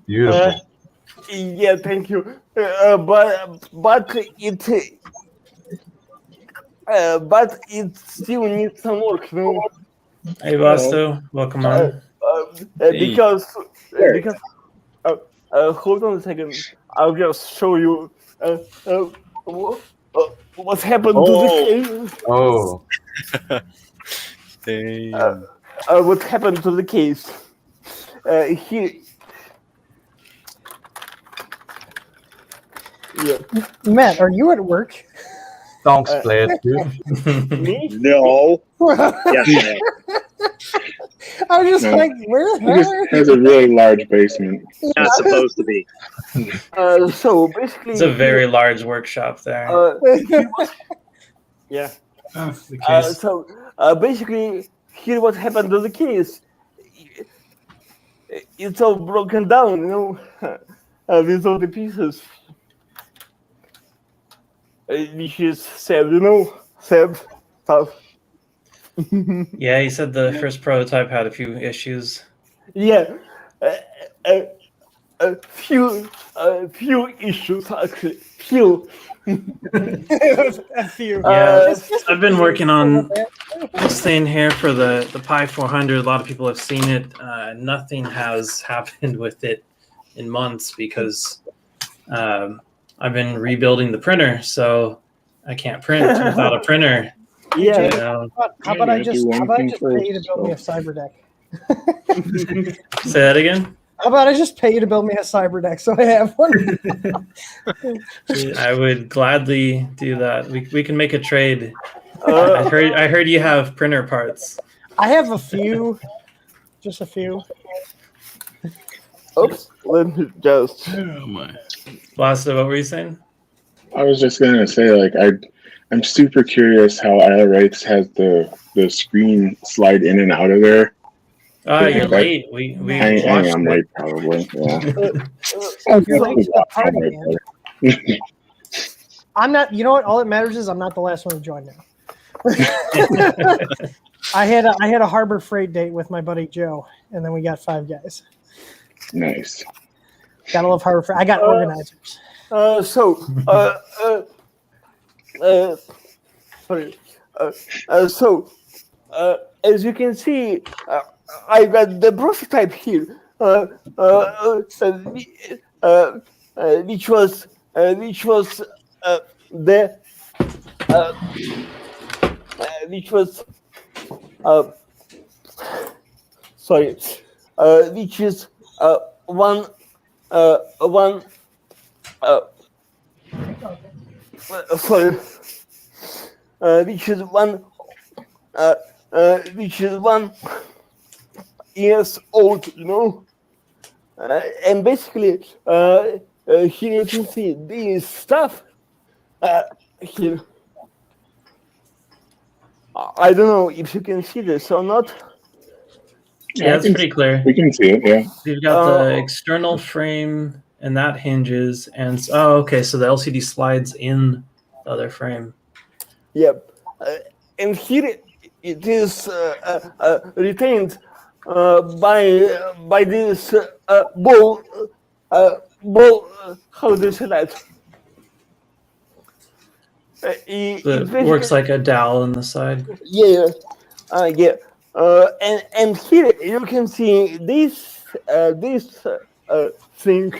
Beautiful.
yeah, thank you. But it still needs some work,
Hey, Basto, welcome on.
because hold on a second, I'll just show you what happened to the case.
Oh,
Damn.
What happened to the case? Here. Yeah.
Matt, are you at work?
thanks, Blade. Dude.
Me?
No. Yes, I am.
I was just
No.
like, where the
He just
hell?
has a really large basement.
Not supposed to be.
So basically,
It's a very large workshop there.
yeah.
Ah, the case.
So basically, here what happened to the case. It's all broken down, with all the pieces. Which is sad, sad stuff.
Yeah, he said the first prototype had a few issues.
Yeah, a few issues actually. Few.
A few.
Yeah, I've been working on this thing here for the Pi 400. A lot of people have seen it. Nothing has happened with it in months because I've been rebuilding the printer, so I can't print without a printer.
Yeah.
You know?
How about I
Yeah,
just
do one thing
pay you to
first,
build me a Cyberdeck?
Say that again.
How about I just pay you to build me a Cyberdeck so I have one?
I would gladly do that. We can make a trade.
Uh,
I heard you have printer parts.
I have a few, just a few.
oops. Let me just.
Oh my.
Blasto, what were you saying?
I was just gonna say, like, I'm super curious how ILRights has the screen slide in and out of there.
Oh, you're late. We
I
watched
am
it.
late, probably. Yeah.
You're late to the party, man. I'm not. You know what? All that matters is I'm not the last one to join now. I had a Harbor Freight date with my buddy Joe, and then we got 5 guys.
Nice.
Gotta love Harbor Freight. I got organizers.
Sorry. As you can see, I got the prototype here, which was sorry, which is one sorry, which is 1 years old, and basically here you can see this stuff here. I don't know if you can see this or not.
Yeah, it's pretty clear.
We can see it. Yeah.
You've got the external frame, and that hinges, and okay, so the LCD slides in the other frame.
Yep, and here it is retained by this ball. How do you say that?
It works like a dowel on the side.
Yeah, yeah. And here you can see this thing.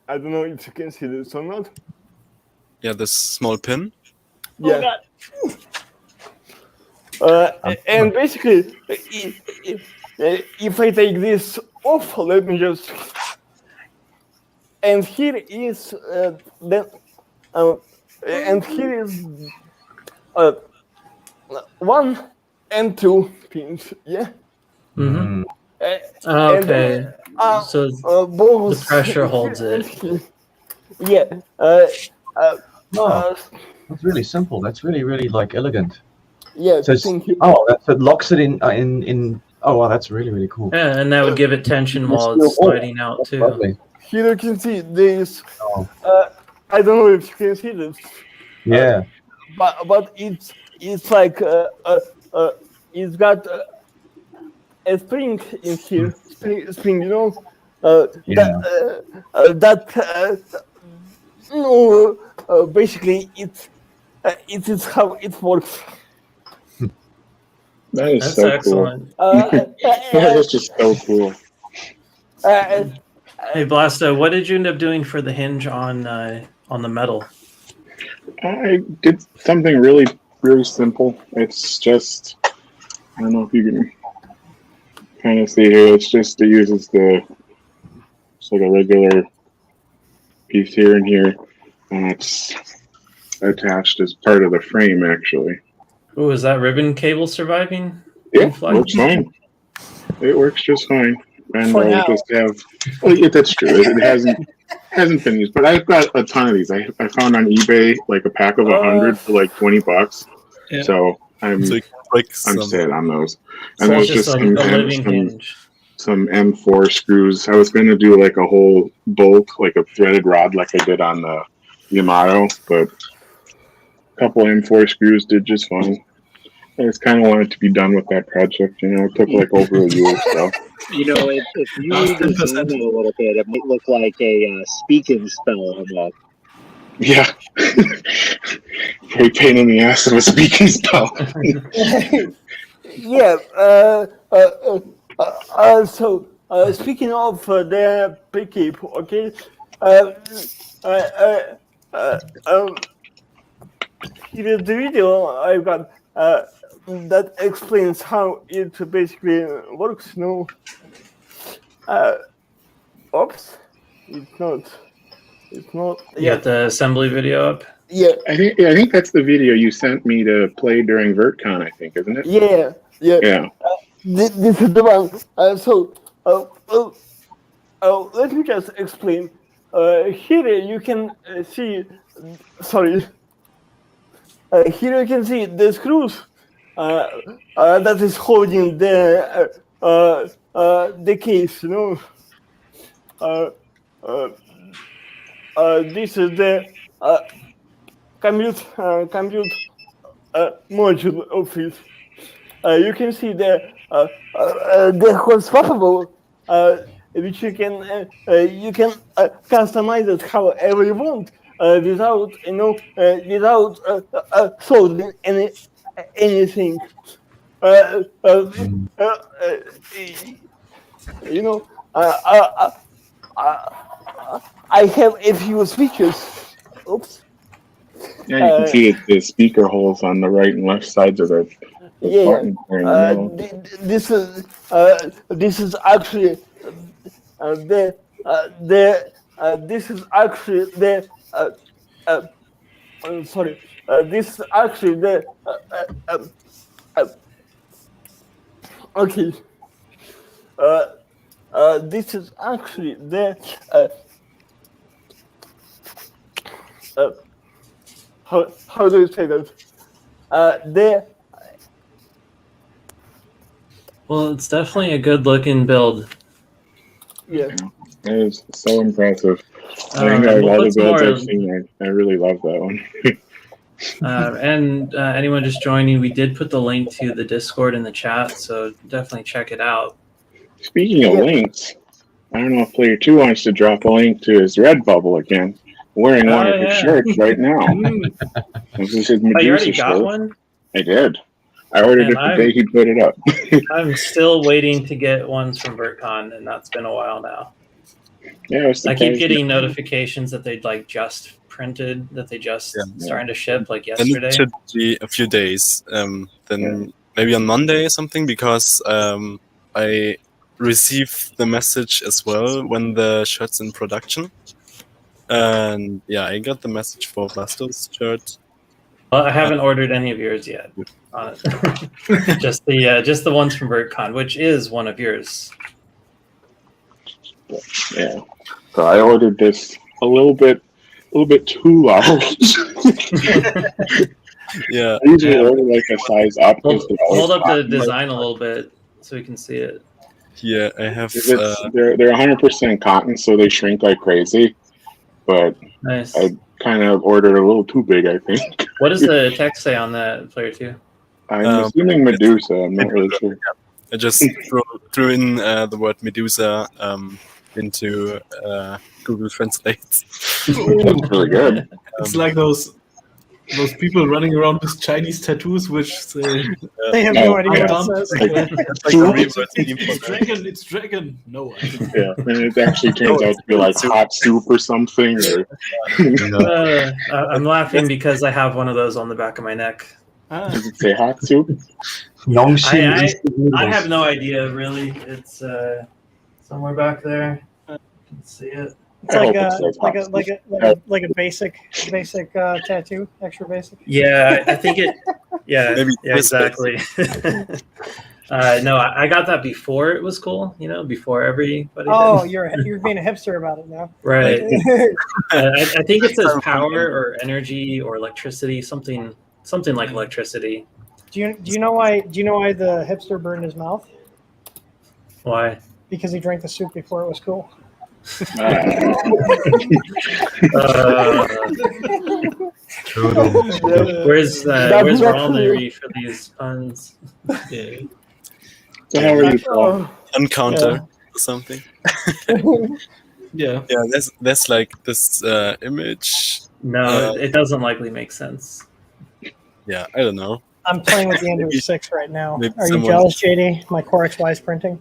I don't know if you can see this or not.
Yeah, this small pin.
Yeah. And basically, if I take this off, let me just. And here is and here is 1 and 2 pins. Yeah.
Mm-hmm.
Okay.
So
both
the pressure holds it.
Yeah.
No, that's really simple. That's really, really like elegant.
Yeah.
So
Thank you.
it locks it in. Oh wow, that's really, really cool.
Yeah, and that would give it tension while it's sliding out
That's
too.
lovely.
Here you can see this.
Oh.
I don't know if you can see this.
Yeah.
But it's like it's got a spring in here. Spring, you know. Basically it is how it works.
That is
That's
so
excellent.
cool. That is just so cool.
Hey, Blasto, what did you end up doing for the hinge on the metal?
I did something really, really simple. It's just, I don't know if you can kind of see here. It uses it's like a regular piece here and here, and it's attached as part of the frame, actually.
Oh, is that ribbon cable surviving?
Yeah, works fine. It works just fine. And
For now.
just have. Oh, yeah, that's true. It hasn't been used, but I've got a ton of these. I found on eBay like a pack of 100 for like $20.
Yeah.
So I'm
So you can break
I'm
some.
set on those.
So
And
it's
those
just a living hinge.
some M4 screws. I was going to do like a whole bolt, like a threaded rod, like I did on the Yamato, but a couple M4 screws did just fine. I just kind of wanted to be done with that project. You know, it took like over a year. So.
You know, if you need to zoom in a little bit, it might look like a speaking spell almost.
Yeah. Very pain in the ass of a speaking spell.
Yeah. So speaking of the pickup, okay. Here's the video I've got that explains how it basically works. No. Oops. It's not.
You got the assembly video up?
Yeah.
I think that's the video you sent me to play during VertCon, I think, isn't it?
Yeah.
Yeah.
This is the one. Let me just explain. Here you can see. Sorry. Here you can see the screws that is holding the case. You know. This is the compute module of it. You can see the hot swappable, which you can customize it however you want, without soldering anything. You know, I have a few switches. Oops.
Yeah, you can see the speaker holes on the right and left sides of the button there in the middle.
This is actually this is actually the sorry. This is actually the okay. This is actually the how do you say that?
Well, it's definitely a good looking build.
Yeah.
That is so impressive. I think out of all the builds I've seen, I really love that one.
And anyone just joining, we did put the link to the Discord in the chat, so definitely check it out.
Speaking of links, I don't know if Player 2 wants to drop a link to his Redbubble again. Wearing one of his shirts right now. This is his Medusa
you already got
shirt.
one?
I did. I ordered it the day he put it up.
I'm still waiting to get ones from VertCon, and that's been a while now.
Yeah,
I keep getting notifications that they'd like just printed, that they just starting to ship like yesterday.
And it should be a few days. Then maybe on Monday or something, because I received the message as well when the shirt's in production. And yeah, I got the message for Blasto's shirt
Well, I haven't ordered any of yours yet. Just the ones from BirdCon, which is one of yours.
Yeah. So I ordered this a little bit too large.
Yeah.
I usually order like a size up.
Hold up the design a little bit so we can see it.
Yeah, I have.
They're 100% cotton, so they shrink like crazy. But
Nice.
I kind of ordered a little too big, I think.
What does the text say on that Player 2?
I'm assuming Medusa. I'm not really sure.
I just threw in the word Medusa into Google Translate.
That's really good.
It's like those people running around with Chinese tattoos, which say
They have no idea what it says.
It's dragon. No.
Yeah, and it actually turns out to be like hot soup or something. Or...
I'm laughing because I have one of those on the back of my neck.
Does it say hot soup?
I have no idea, really. It's somewhere back there. You can see it.
It's like a basic tattoo, extra basic.
Yeah, I think it. Yeah,
Maybe
exactly. No, I got that before it was cool. Before everybody.
Oh,
did.
you're being a hipster about it now,
right? I think it says power or energy or electricity, something like electricity.
Do you know why the hipster burned his mouth?
Why?
Because he drank the soup before it was cool.
Where's Rolnery for these puns?
Yeah.
So how are you, Paul?
Encounter or something.
Yeah.
Yeah, there's like this image.
No, it doesn't likely make sense.
Yeah, I don't know.
I'm playing with the Android 6 right now.
Maybe
Are you
someone-
jealous, JD? My Core XY is printing.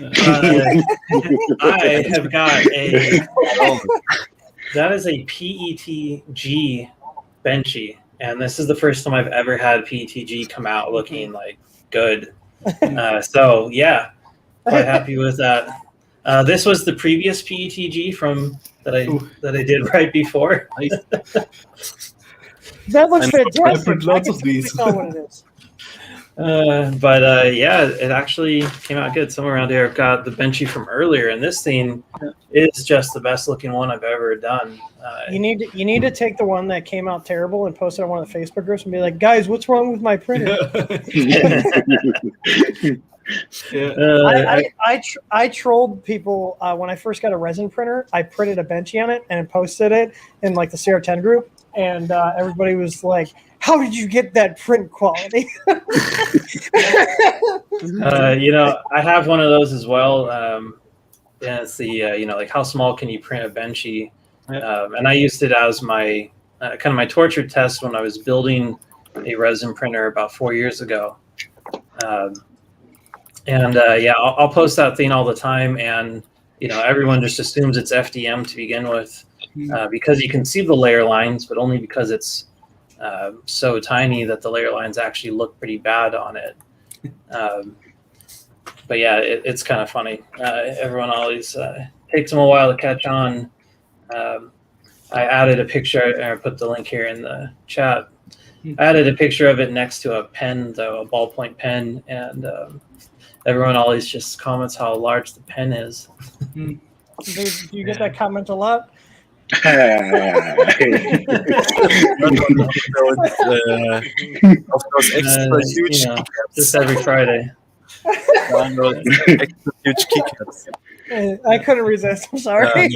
I have got that is a PETG Benchy, and this is the first time I've ever had PETG come out looking like good. So yeah, quite happy with that. This was the previous PETG that I did right before.
That looks
I
fantastic.
print lots of these.
That's not what it is.
But yeah, it actually came out good. Somewhere around here, I've got the Benchy from earlier, and this thing is just the best looking one I've ever done.
You need to take the one that came out terrible and post it on one of the Facebook groups and be like, guys, what's wrong with my printer? I trolled people when I first got a resin printer. I printed a Benchy on it and posted it in like the CR10 group, and everybody was like, how did you get that print quality?
I have one of those as well. And it's the like how small can you print a Benchy? And I used it as my kind of my torture test when I was building a resin printer about 4 years ago. I'll post that thing all the time, and everyone just assumes it's FDM to begin with, because you can see the layer lines, but only because it's so tiny that the layer lines actually look pretty bad on it. But yeah, it's kind of funny. Everyone always takes them a while to catch on. I added a picture, I put the link here in the chat. I added a picture of it next to a pen, though, a ballpoint pen, and everyone always just comments how large the pen is.
Do you get that comment a lot?
Of course, extra huge keycaps.
Just every Friday.
Extra huge keycaps.
I couldn't resist. I'm sorry.
I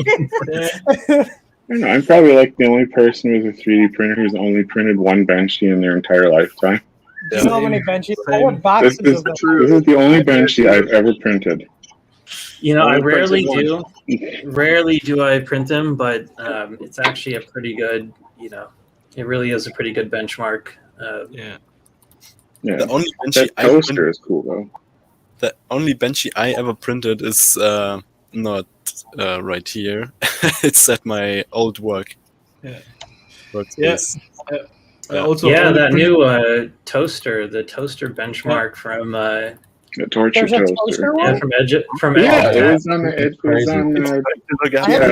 don't know, I'm probably like the only person with a 3D printer who's only printed one Benchy in their entire lifetime.
Do you know how many Benchies? I want boxes
This
of them.
is the only Benchy I've ever printed.
I rarely do. Rarely do I print them, but it's actually a pretty good, it really is a pretty good benchmark.
Yeah.
The only Benchy
That toaster is cool, though.
The only Benchy I ever printed is not right here. It's at my old work.
Yes.
That new toaster, the toaster benchmark from
The torture
There's a
toaster.
toaster
yeah,
one?
from Edge. From
Yeah,
Edge.
it was on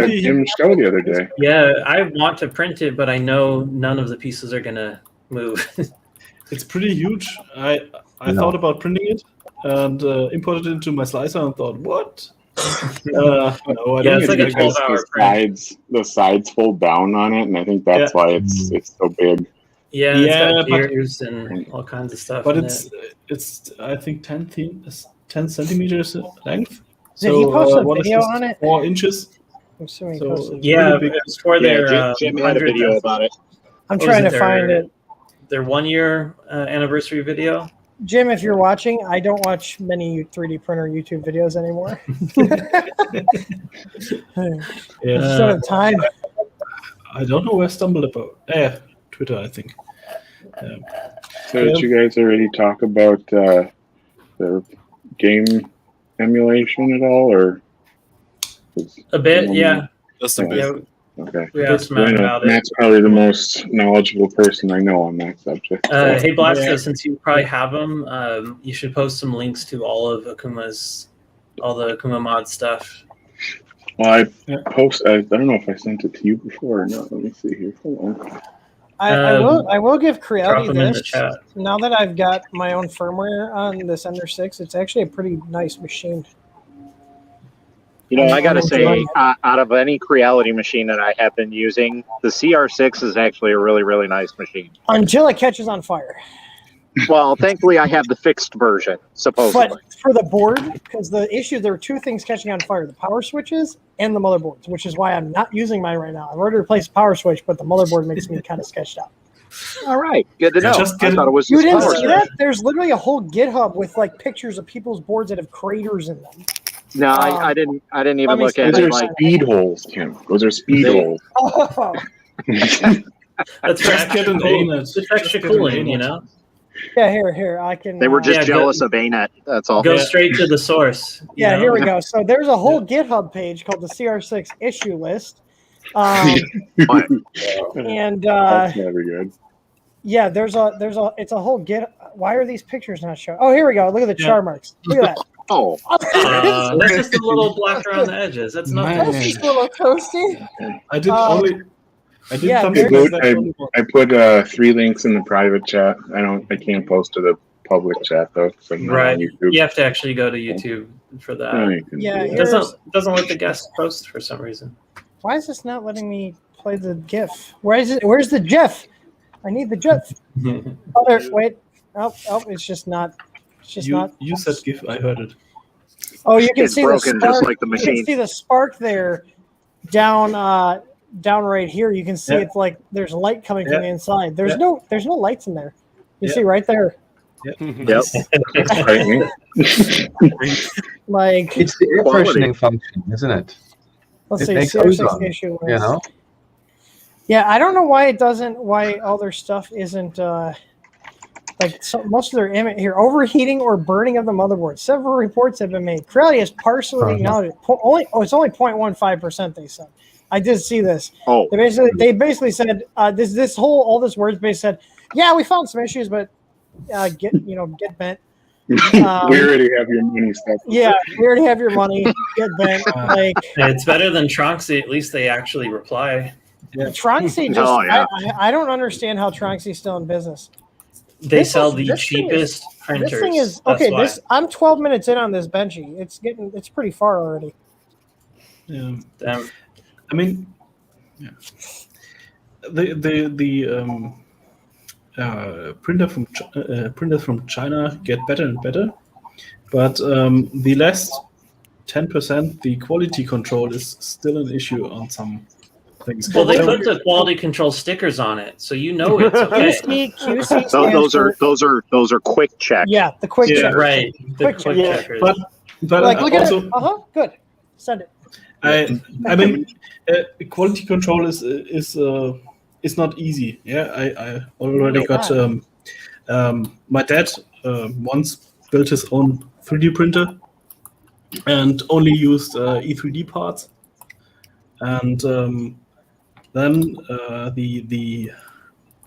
Jim's show the other day.
Yeah, I want to print it, but I know none of the pieces are gonna move.
It's pretty huge. I thought about printing it and imported it into my slicer and thought, what? No, I
Yeah,
don't
it's like
think
a
I
12-hour print.
the sides fold down on it, and I think that's why it's so big.
Yeah, and it's
Yeah,
got
but-
gears and all kinds of stuff.
But
in
it's I think 10 centimeters length.
Did he post a
what is
video
this?
on it?
4 inches.
I'm assuming he
So-
posted a
Yeah,
big.
it's for
Yeah,
their
Jim had a
100th
video about it.
I'm
what
trying
was
to
it,
find
their-
it.
their 1 year anniversary video.
Jim, if you're watching, I don't watch many 3D printer YouTube videos anymore. I
Yeah.
just don't have time.
I don't know where I stumbled about. Twitter, I think.
So did you guys already talk about the game emulation at all, or?
A bit, yeah.
Just a bit.
Yeah,
Okay.
we asked
I
Matt
know
about it.
Matt's probably the most knowledgeable person I know on that subject.
Hey, Blasto,
Yeah.
since you probably have them, you should post some links to all the Akuma mod stuff.
Well, I
Yeah.
I don't know if I sent it to you before or not. Let me see here. Hold on.
I will give
Drop
Creality
them in the
this.
chat.
Now that I've got my own firmware on this Ender 6, it's actually a pretty nice machine.
You know, I got to
I'm
say,
enjoying
out of any Creality machine that I have been using, the CR6 is actually a really, really nice machine.
Until it catches on fire.
Well, thankfully, I have the fixed version, supposedly.
But for the board, because the issue, there were two things catching on fire, the power switches and the motherboards, which is why I'm not using mine right now. I've already replaced the power switch, but the motherboard makes me kind of sketched out.
All right, good to know.
Just
I thought it was
You
just
didn't
power
see
switch.
that? There's literally a whole GitHub with like pictures of people's boards that have craters in them.
No, I didn't even
let me
look
see.
at
Those
it.
are
Like,
speed holes, Tim. Those are speed
They-
holes.
Oh,
That's
Just get an ANET.
It's extra cooling, you know?
yeah, here, I can.
they were just
Yeah,
jealous of ANET. That's all.
Go straight to the source. you
Yeah,
know?
here we go. So there's a whole GitHub page called the CR6 issue list. And
That's never good.
yeah, it's a whole Git. Why are these pictures not showing? Oh, here we go. Look at the char marks. Look at that.
Oh,
That's just a little black around the edges. That's nothing.
Man.
That's just a little toasty.
I did I did
yeah,
something
there's-
like that. only once.
I put 3 links in the private chat. I can't post to the public chat though. So I'm not
Right.
on YouTube.
You have to actually go to YouTube for that.
No, you can
Yeah,
do
It
that.
doesn't let the guests post for some reason.
Why is this not letting me play the GIF? Where's the GIF? I need the GIF. Oh, there. Wait. Oh, it's just not. It's just not.
You said GIF, I heard it.
Oh, you can
it's
see
broken
the spark.
just like the
You
machine.
can see the spark there, down right here. You can see
Yeah.
it's like there's light coming from
Yeah.
the inside. There's
Yeah.
no lights in there. You
Yeah.
see right there.
Yep.
That's frightening.
Like,
It's the air
Quality.
freshening function, isn't it?
let's
It
see,
makes
CR6
ozone,
issue.
You know?
Yeah, I don't know why all their stuff isn't most of their image here, overheating or burning of the motherboard. Several reports have been made. Creality has partially acknowledged it. It's only 0.15%, they said. I did see this.
Oh,
They basically said all this words basically said, yeah, we found some issues, but get bent.
We already have your money stuff.
Yeah, we already have your money. Get bent. Like
It's better than Tronxy. At least they actually reply.
Tronxy just
Oh, yeah.
I don't understand how Tronxy's still in business.
They
This
sell
is-
the
this thing
cheapest printers.
This thing is
That's
okay.
why.
I'm 12 minutes in on this Benchy. It's pretty far already.
Yeah.
Damn.
I mean, yeah. The printers from China get better and better, but the last 10%, the quality control is still an issue on some things.
Well, they
So-
put the quality control stickers on it, so you know it's okay.
QC
so
stands
those are quick checks.
yeah, the quick
Yeah,
check.
Right. The
Quick
quick
check.
checkers.
But
Like look
also,
at it. Good. Send it.
I mean, quality control is not easy. Yeah, I already got my dad once built his own 3D printer and only used E3D parts, and then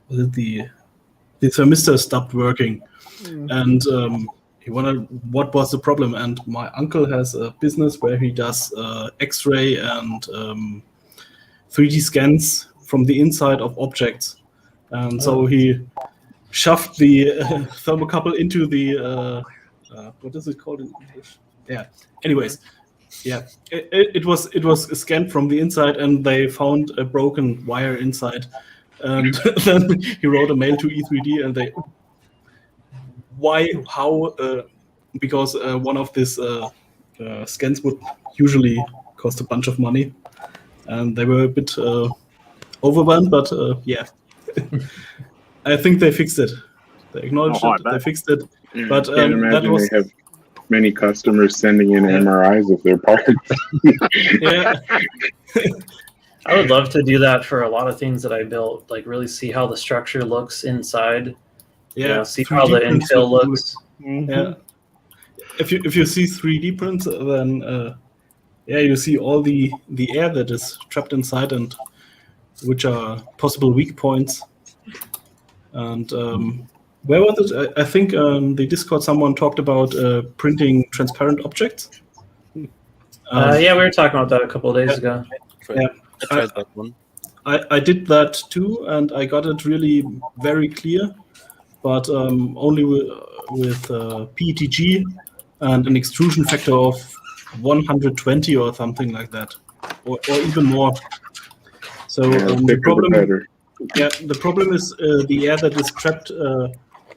the thermistor stopped working, and he wondered what was the problem. And my uncle has a business where he does X-ray and 3D scans from the inside of objects, and so he shoved the thermocouple into the what is it called in English? Yeah. Anyways, yeah, it was scanned from the inside, and they found a broken wire inside, and then he wrote a mail to E3D, and they how because one of these scans would usually cost a bunch of money, and they were a bit overwhelmed, but yeah. I think they fixed it. They acknowledged it. They fixed it.
Yeah,
But
I can't
that
imagine
was
they have many customers sending in
Yeah.
MRIs of their parts.
yeah,
I would love to do that for a lot of things that I built, like really see how the structure looks inside.
yeah.
You know, see
3D
how the
prints
infill
would do it.
looks.
Yeah. If you see 3D prints, then yeah, you see all the air that is trapped inside, and which are possible weak points. And where was it? I think the Discord someone talked about printing transparent objects.
Yeah, we were talking about that a couple of days ago.
Yeah.
I tried that one.
I did that too, and I got it really very clear, but only with PETG and an extrusion factor of 120 or something like that, or even more. So the
Thicker the
problem,
better.
yeah, the problem is the air that is trapped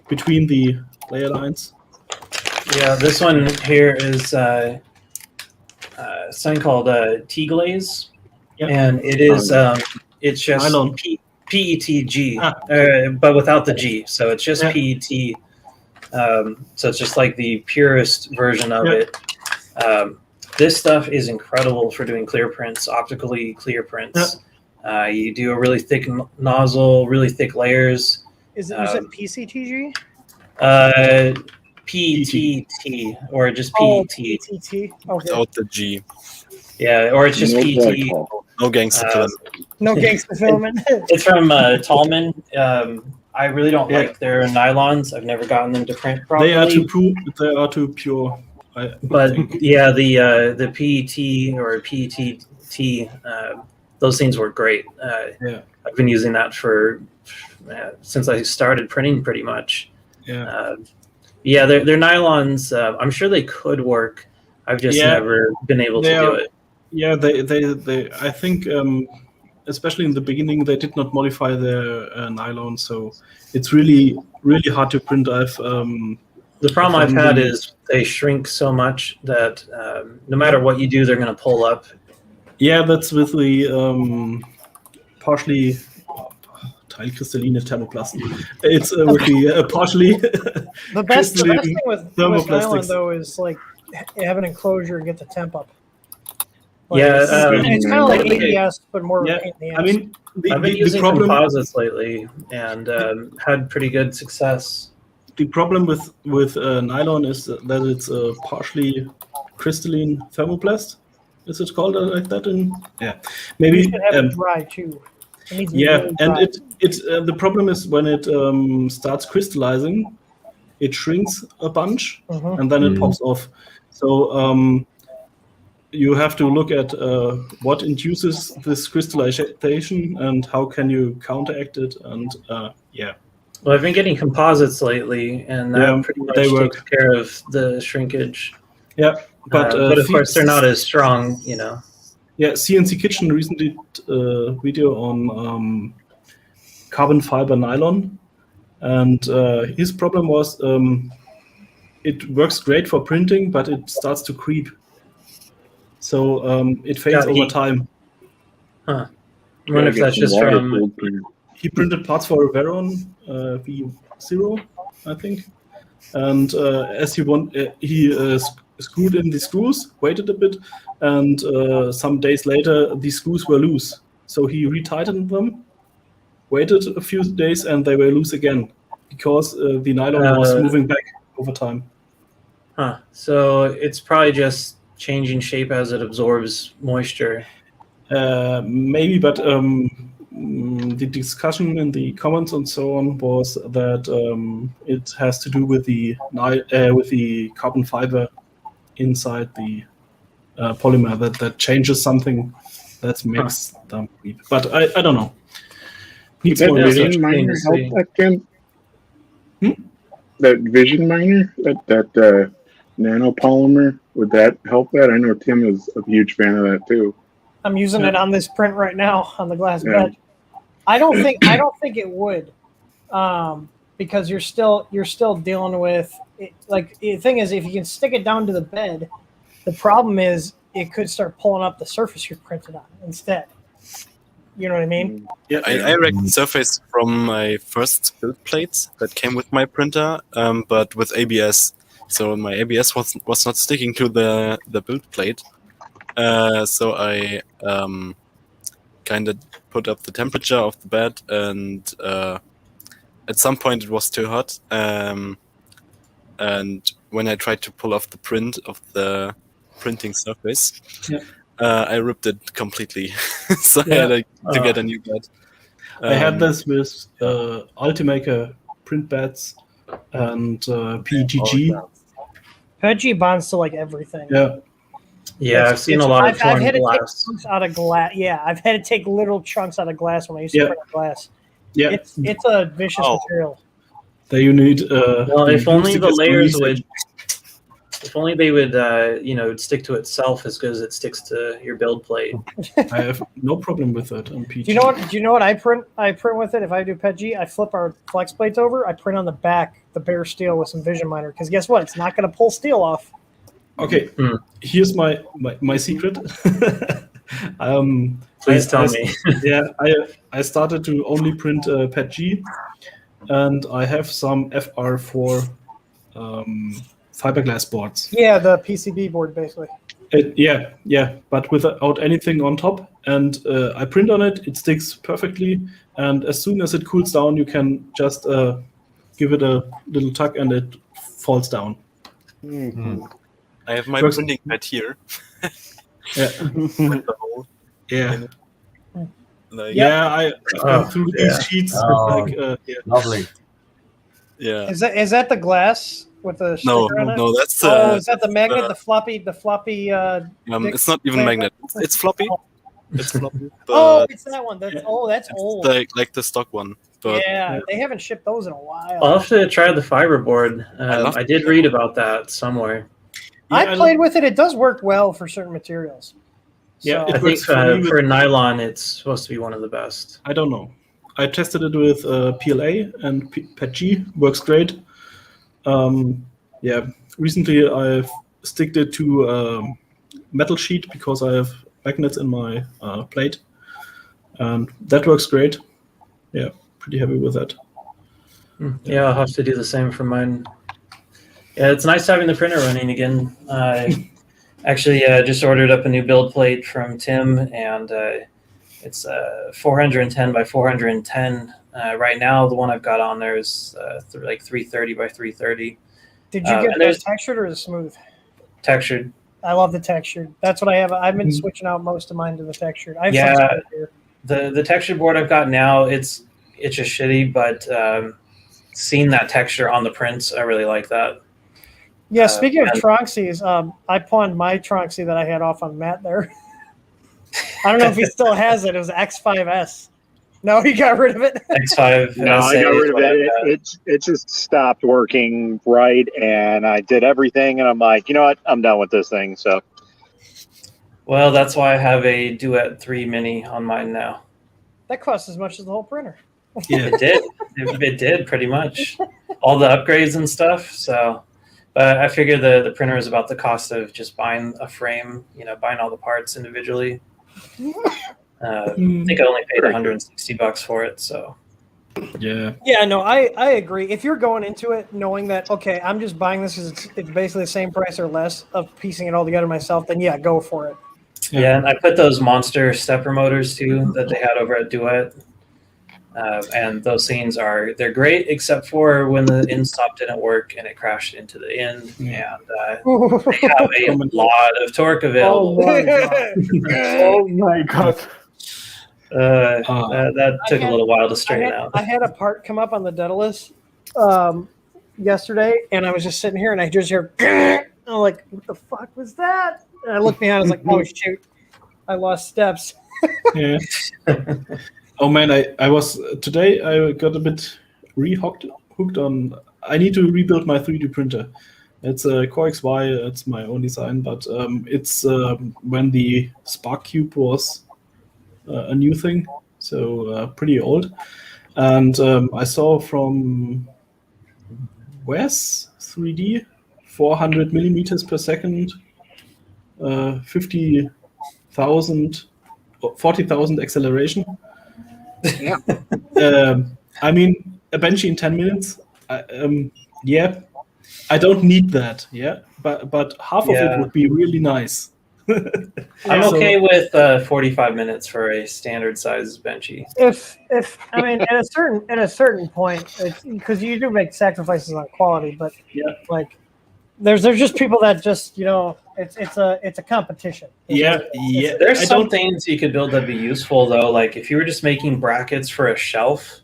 between the layer lines.
Yeah, this one here is something called T-glaze,
Yeah.
and it is it's just
Nylon.
PETG,
Ah.
but without the G. So it's just
Yeah.
PET. So it's just like the purest version of
Yeah.
it. This stuff is incredible for doing clear prints, optically clear prints. You do a really thick nozzle, really thick layers.
Is it, you said PCTG?
PETT or just
Oh,
PET.
PTT. Okay.
Without the G.
Yeah, or it's just
No
PET.
glycol.
No gangster film.
No gangster filament.
It's from Tallman. I really don't
Yeah.
like their nylons. I've never gotten them to print properly.
They are too pure. I
But
think.
yeah, the PET or PETT, those things work great.
Yeah.
I've been using that for since I started printing, pretty much.
Yeah.
Yeah, their nylons. I'm sure they could work. I've just
Yeah.
never been able to
They
do
are-
it.
Yeah, they I think especially in the beginning they did not modify their nylon, so it's really hard to print.
The problem I've
from
had
the-
is they shrink so much that no matter what you do, they're going to pull up.
Yeah, that's with the partially teilkrystalline thermoplast. It's with the partially
The best
crystalline
thing with
thermoplastics.
nylon though is like have an enclosure and get the temp up.
Yeah,
it's kind of like
okay.
ABS, but more of
Yeah,
a pain in the ass.
I mean
I've been
the
using
problem
composites lately and had pretty good success.
the problem with nylon is that it's a partially crystalline thermoplast. Is it called like that? Yeah, maybe.
you should have it dry too. It needs to be
Yeah,
really
and
dry.
it's the problem is when it starts crystallizing, it shrinks a bunch
Mhm.
and then it pops off. So you have to look at what induces this crystallization and how can you counteract it. And yeah,
Well, I've been getting composites lately, and that
Yeah,
pretty
they
much
work.
takes care of the shrinkage.
yeah, but
of course, they're not as strong, you know.
Yeah, CNC Kitchen recently did a video on carbon fiber nylon, and his problem was it works great for printing, but it starts to creep. So it fades
Yeah,
over time.
I wonder if that's just from.
He printed parts for a Veron V0, I think, and as he screwed in the screws, waited a bit, and some days later the screws were loose. So he retightened them, waited a few days, and they were loose again because the nylon was moving back over time.
Huh. So it's probably just changing shape as it absorbs moisture.
Maybe, but the discussion in the comments and so on was that it has to do with the carbon fiber inside the polymer that changes something that makes them creep. But I don't know. Needs
That
more
really
research.
minor
to
help
see.
that can That vision miner, that nanopolymer, would that help that? I know Tim is a huge fan of that too.
I'm using it on this print right now on the glass
Yeah.
bed. I don't think it would, because you're still dealing with it. Like, the thing is, if you can stick it down to the bed, the problem is it could start pulling up the surface you're printed on instead. You know what I mean?
Yeah,
I wrecked the surface from my first build plates that came with my printer, but with ABS. So my ABS was not sticking to the build plate. So I kind of put up the temperature of the bed, and at some point it was too hot. And when I tried to pull off the print of the printing surface, I ripped it completely. So I had to get a new bed.
I had this with Ultimaker print beds and PETG.
PETG bonds to like everything.
Yeah.
Yeah, I've seen a lot of torn
had to take
glass.
chunks out of glass. Yeah, I've had to take little chunks out of glass when I used to print on glass.
Yeah.
It's a vicious material.
There you need.
Well, if only the layers
research.
would. If only they would, stick to itself as good as it sticks to your build plate.
I have no problem with that on PG.
Do you know what I print? I print with it. If I do PETG, I flip our flex plates over. I print on the back the bare steel with some vision miner. Because guess what? It's not going to pull steel off.
Okay, here's my secret.
Please tell me.
Yeah, I started to only print PETG, and I have some FR4 fiberglass boards.
Yeah, the PCB board basically.
But without anything on top. And I print on it, it sticks perfectly. And as soon as it cools down, you can just give it a little tug and it falls down.
I have my printing pad here.
Yeah.
With the hole in it. Like,
I went through these sheets.
Lovely.
Yeah.
Is that the glass with the sticker on it?
No, that's
is that the magnet, the floppy
it's not even magnet. It's floppy. It's floppy.
It's that one. That's old.
Like the stock one. But
they haven't shipped those in a while.
I'll have to try the fiberboard. I did read about that somewhere.
I played with it. It does work well for certain materials.
Yeah,
So,
I think for nylon, it's supposed to be one of the best.
I don't know. I tested it with PLA and PETG. Works great. Recently I've sticked it to metal sheet because I have magnets in my plate, and that works great. Yeah, pretty happy with that.
Yeah, I'll have to do the same for mine. Yeah, it's nice having the printer running again. I actually just ordered up a new build plate from Tim, and it's 410 by 410. Right now, the one I've got on there is like 330 by 330.
Did you get the textured or the smooth?
Textured.
I love the textured. That's what I have. I've been switching out most of mine to the textured. I have some here.
The textured board I've got now, it's just shitty, but seeing that texture on the prints, I really like that.
Yeah, speaking of Tronxies, I pawned my Tronxie that I had off on Matt there. I don't know if he still has it. It was X5S. No, he got rid of it.
X5.
No, I got rid of it. It just stopped working right, and I did everything, and I'm like, you know what? I'm done with this thing. So,
well, that's why I have a Duet 3 Mini on mine now.
That costs as much as the whole printer.
Yeah,
it did. It did pretty much all the upgrades and stuff. So, but I figure the printer is about the cost of just buying a frame. Buying all the parts individually. I think I only paid $160 for it. So.
Yeah,
no, I agree. If you're going into it knowing that, okay, I'm just buying this because it's basically the same price or less of piecing it all together myself, then yeah, go for it.
Yeah, and I put those monster stepper motors too that they had over at Duet. And those scenes they're great, except for when the end stop didn't work and it crashed into the end. And they have a lot of torque available.
Oh my god.
That took a little while to straighten out.
I had a part come up on the Daedalus yesterday, and I was just sitting here, and I just hear, I'm like, what the fuck was that? And I looked behind, I was like, oh shoot, I lost steps.
Yeah. Oh man, I was today. I got a bit hooked hooked on. I need to rebuild my 3D printer. It's a Core XY. It's my own design, but it's when the Spark Cube was a new thing, so pretty old. And I saw from Wes 3D, 400 millimeters per second, 50,000, 40,000 acceleration.
Yeah.
I mean, a Banshee in 10 minutes. Yeah, I don't need that. Yeah, but half of it would be really nice.
I'm okay with 45 minutes for a standard size Benchy.
If I mean at a certain point, because you do make sacrifices on quality, but like there's just people that just it's a competition.
There's some things you could build that'd be useful though. Like if you were just making brackets for a shelf,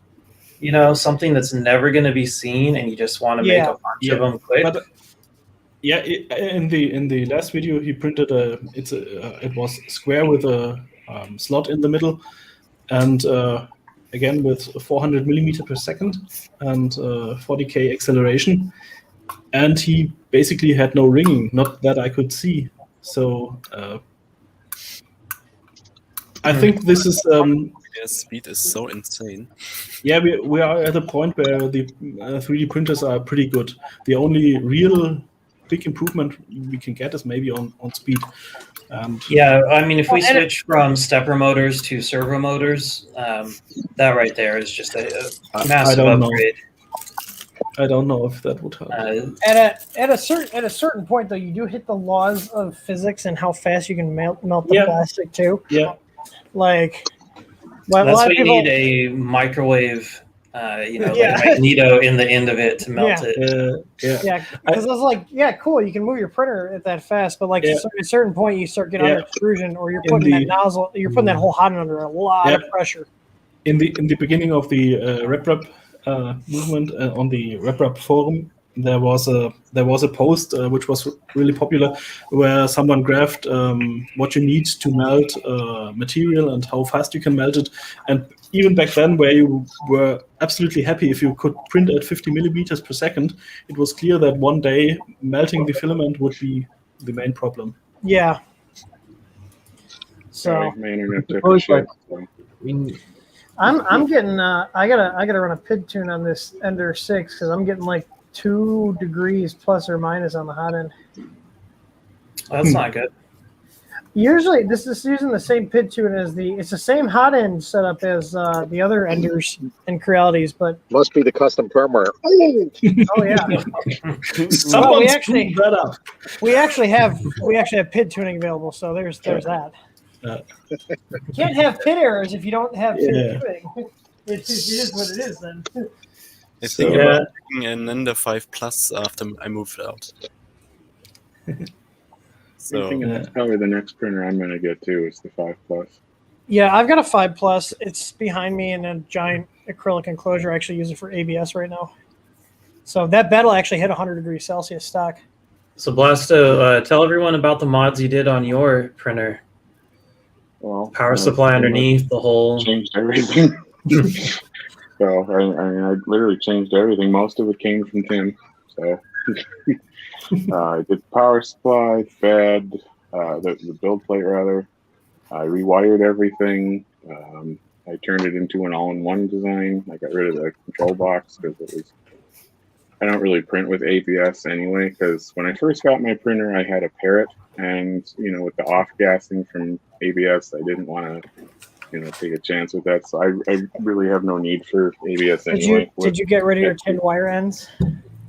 something that's never going to be seen, and you just want to make a bunch of them quick.
But, in the last video he printed it was square with a slot in the middle, and again with 400 millimeter per second and 40k acceleration, and he basically had no ringing, not that I could see. So I think this is
their speed is so insane.
Yeah, we are at a point where the 3D printers are pretty good. The only real big improvement we can get is maybe on speed.
Yeah, I mean, if we switch from stepper motors to servo motors, that right there is just a massive upgrade.
I don't know if that would help.
At a certain point, though, you do hit the laws of physics and how fast you can melt the plastic too.
Yeah,
like
that's why you need a microwave. Like a magneto in the end of it to melt it.
Yeah, because I was like, cool, you can move your printer at that fast, but like at a certain point, you start getting under extrusion, or you're putting that nozzle, you're putting that whole hot under a lot of pressure.
In the beginning of the RepRap movement on the RepRap forum, there was a post which was really popular, where someone graphed what you need to melt material and how fast you can melt it. And even back then, where you were absolutely happy if you could print at 50 millimeters per second, it was clear that one day melting the filament would be the main problem.
Yeah. So
my internet took a shit.
I'm getting I gotta run a PID tune on this Ender 6 because I'm getting like 2 degrees plus or minus on the hot end.
That's not good.
Usually, this is using the same PID tune as it's the same hot end setup as the other Enders and Crealities, but
must be the custom firmware.
Oh yeah.
Well,
we actually have PID tuning available, so there's that. You can't have PID errors if you don't have PID tuning. It is what it is then.
I think about taking an Ender 5 Plus after I moved out.
So I think that's probably the next printer I'm going to get too. Is the 5 Plus.
Yeah, I've got a 5 Plus. It's behind me in a giant acrylic enclosure. I actually use it for ABS right now. So that bed will actually hit 100 degrees Celsius stock.
So Blasto, tell everyone about the mods you did on your printer.
Well,
power supply underneath the whole.
Changed everything. So I literally changed everything. Most of it came from Tim. So I did power supply, bed, the build plate rather. I rewired everything. I turned it into an all-in-one design. I got rid of the control box because I don't really print with ABS anyway. Because when I first got my printer, I had a Parrot, and with the off-gassing from ABS, I didn't want to. Take a chance with that. So I really have no need for ABS anyway.
Did you get rid of your tin wire ends?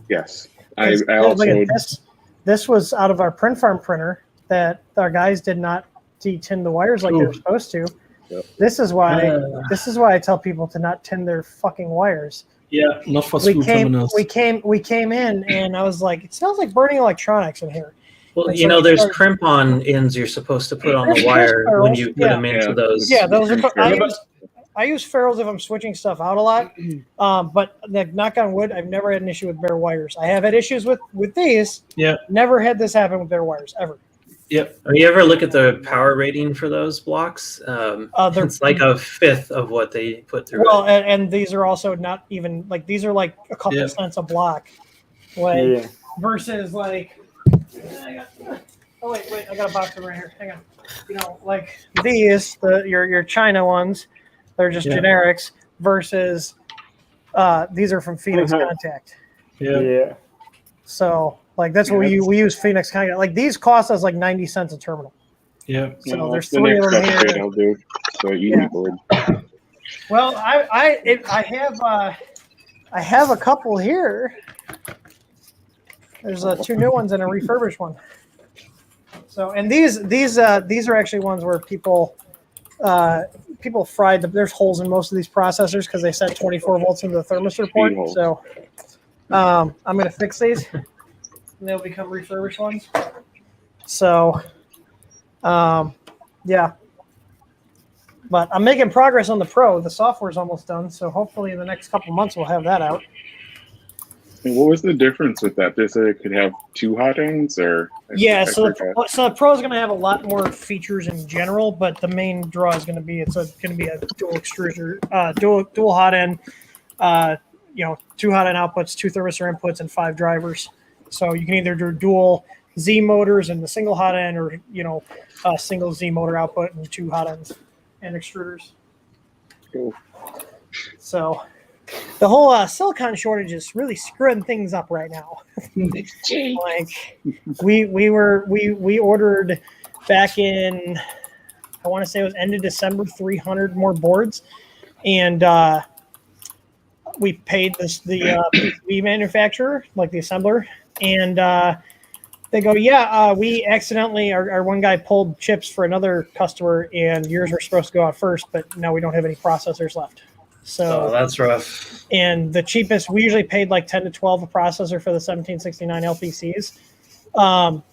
Yes. I also...
This was out of our print farm printer that our guys did not de-tin the wires like they were supposed to.
Yep.
This is why I tell people to not tin their fucking wires.
Yeah, not for screw terminals.
We came in and I was like, it smells like burning electronics in here.
Well, there's crimp-on ends you're supposed to put on the wire when you put them into those.
Yeah, those are. I use ferrules if I'm switching stuff out a lot. But knock on wood, I've never had an issue with bare wires. I have had issues with these.
Yeah.
Never had this happen with bare wires ever.
Yep.
You ever look at the power rating for those blocks? It's like a fifth of what they put through.
Well, and these are also not even like these are like a couple cents a block, like versus like. Oh wait! I got a box over here. Hang on. You know, like these, your China ones, they're just generics. Versus, these are from Phoenix Contact.
Yeah.
So, like that's what we use Phoenix Contact. Like these cost us like 90 cents a terminal.
Yeah.
So there's
the
3 of
next
them
upgrade
here.
I'll do. So easy board.
Well, I have a couple here. There's 2 new ones and a refurbished one. So, and these are actually ones where people fried there's holes in most of these processors because they set 24 volts into the thermistor port. So, I'm going to fix these, and they'll become refurbished ones. So, yeah. But I'm making progress on the Pro. The software's almost done, so hopefully in the next couple months we'll have that out.
And what was the difference with that? They said it could have 2 hot ends, or
so the Pro is going to have a lot more features in general, but the main draw is going to be it's going to be a dual extruder, dual hot end, 2 hot end outputs, 2 thermistor inputs, and 5 drivers. So you can either do dual Z motors and the single hot end, or a single Z motor output and 2 hot ends and extruders.
Cool.
So the whole silicon shortage is really screwing things up right now. Like we ordered back in, I want to say it was end of December, 300 more boards, and we paid the PCB manufacturer, like the assembler, and they go, we accidentally, our one guy pulled chips for another customer, and yours were supposed to go out first, but now we don't have any processors left. So
that's rough.
And the cheapest, we usually paid like 10 to 12 a processor for the 1769 LPCs.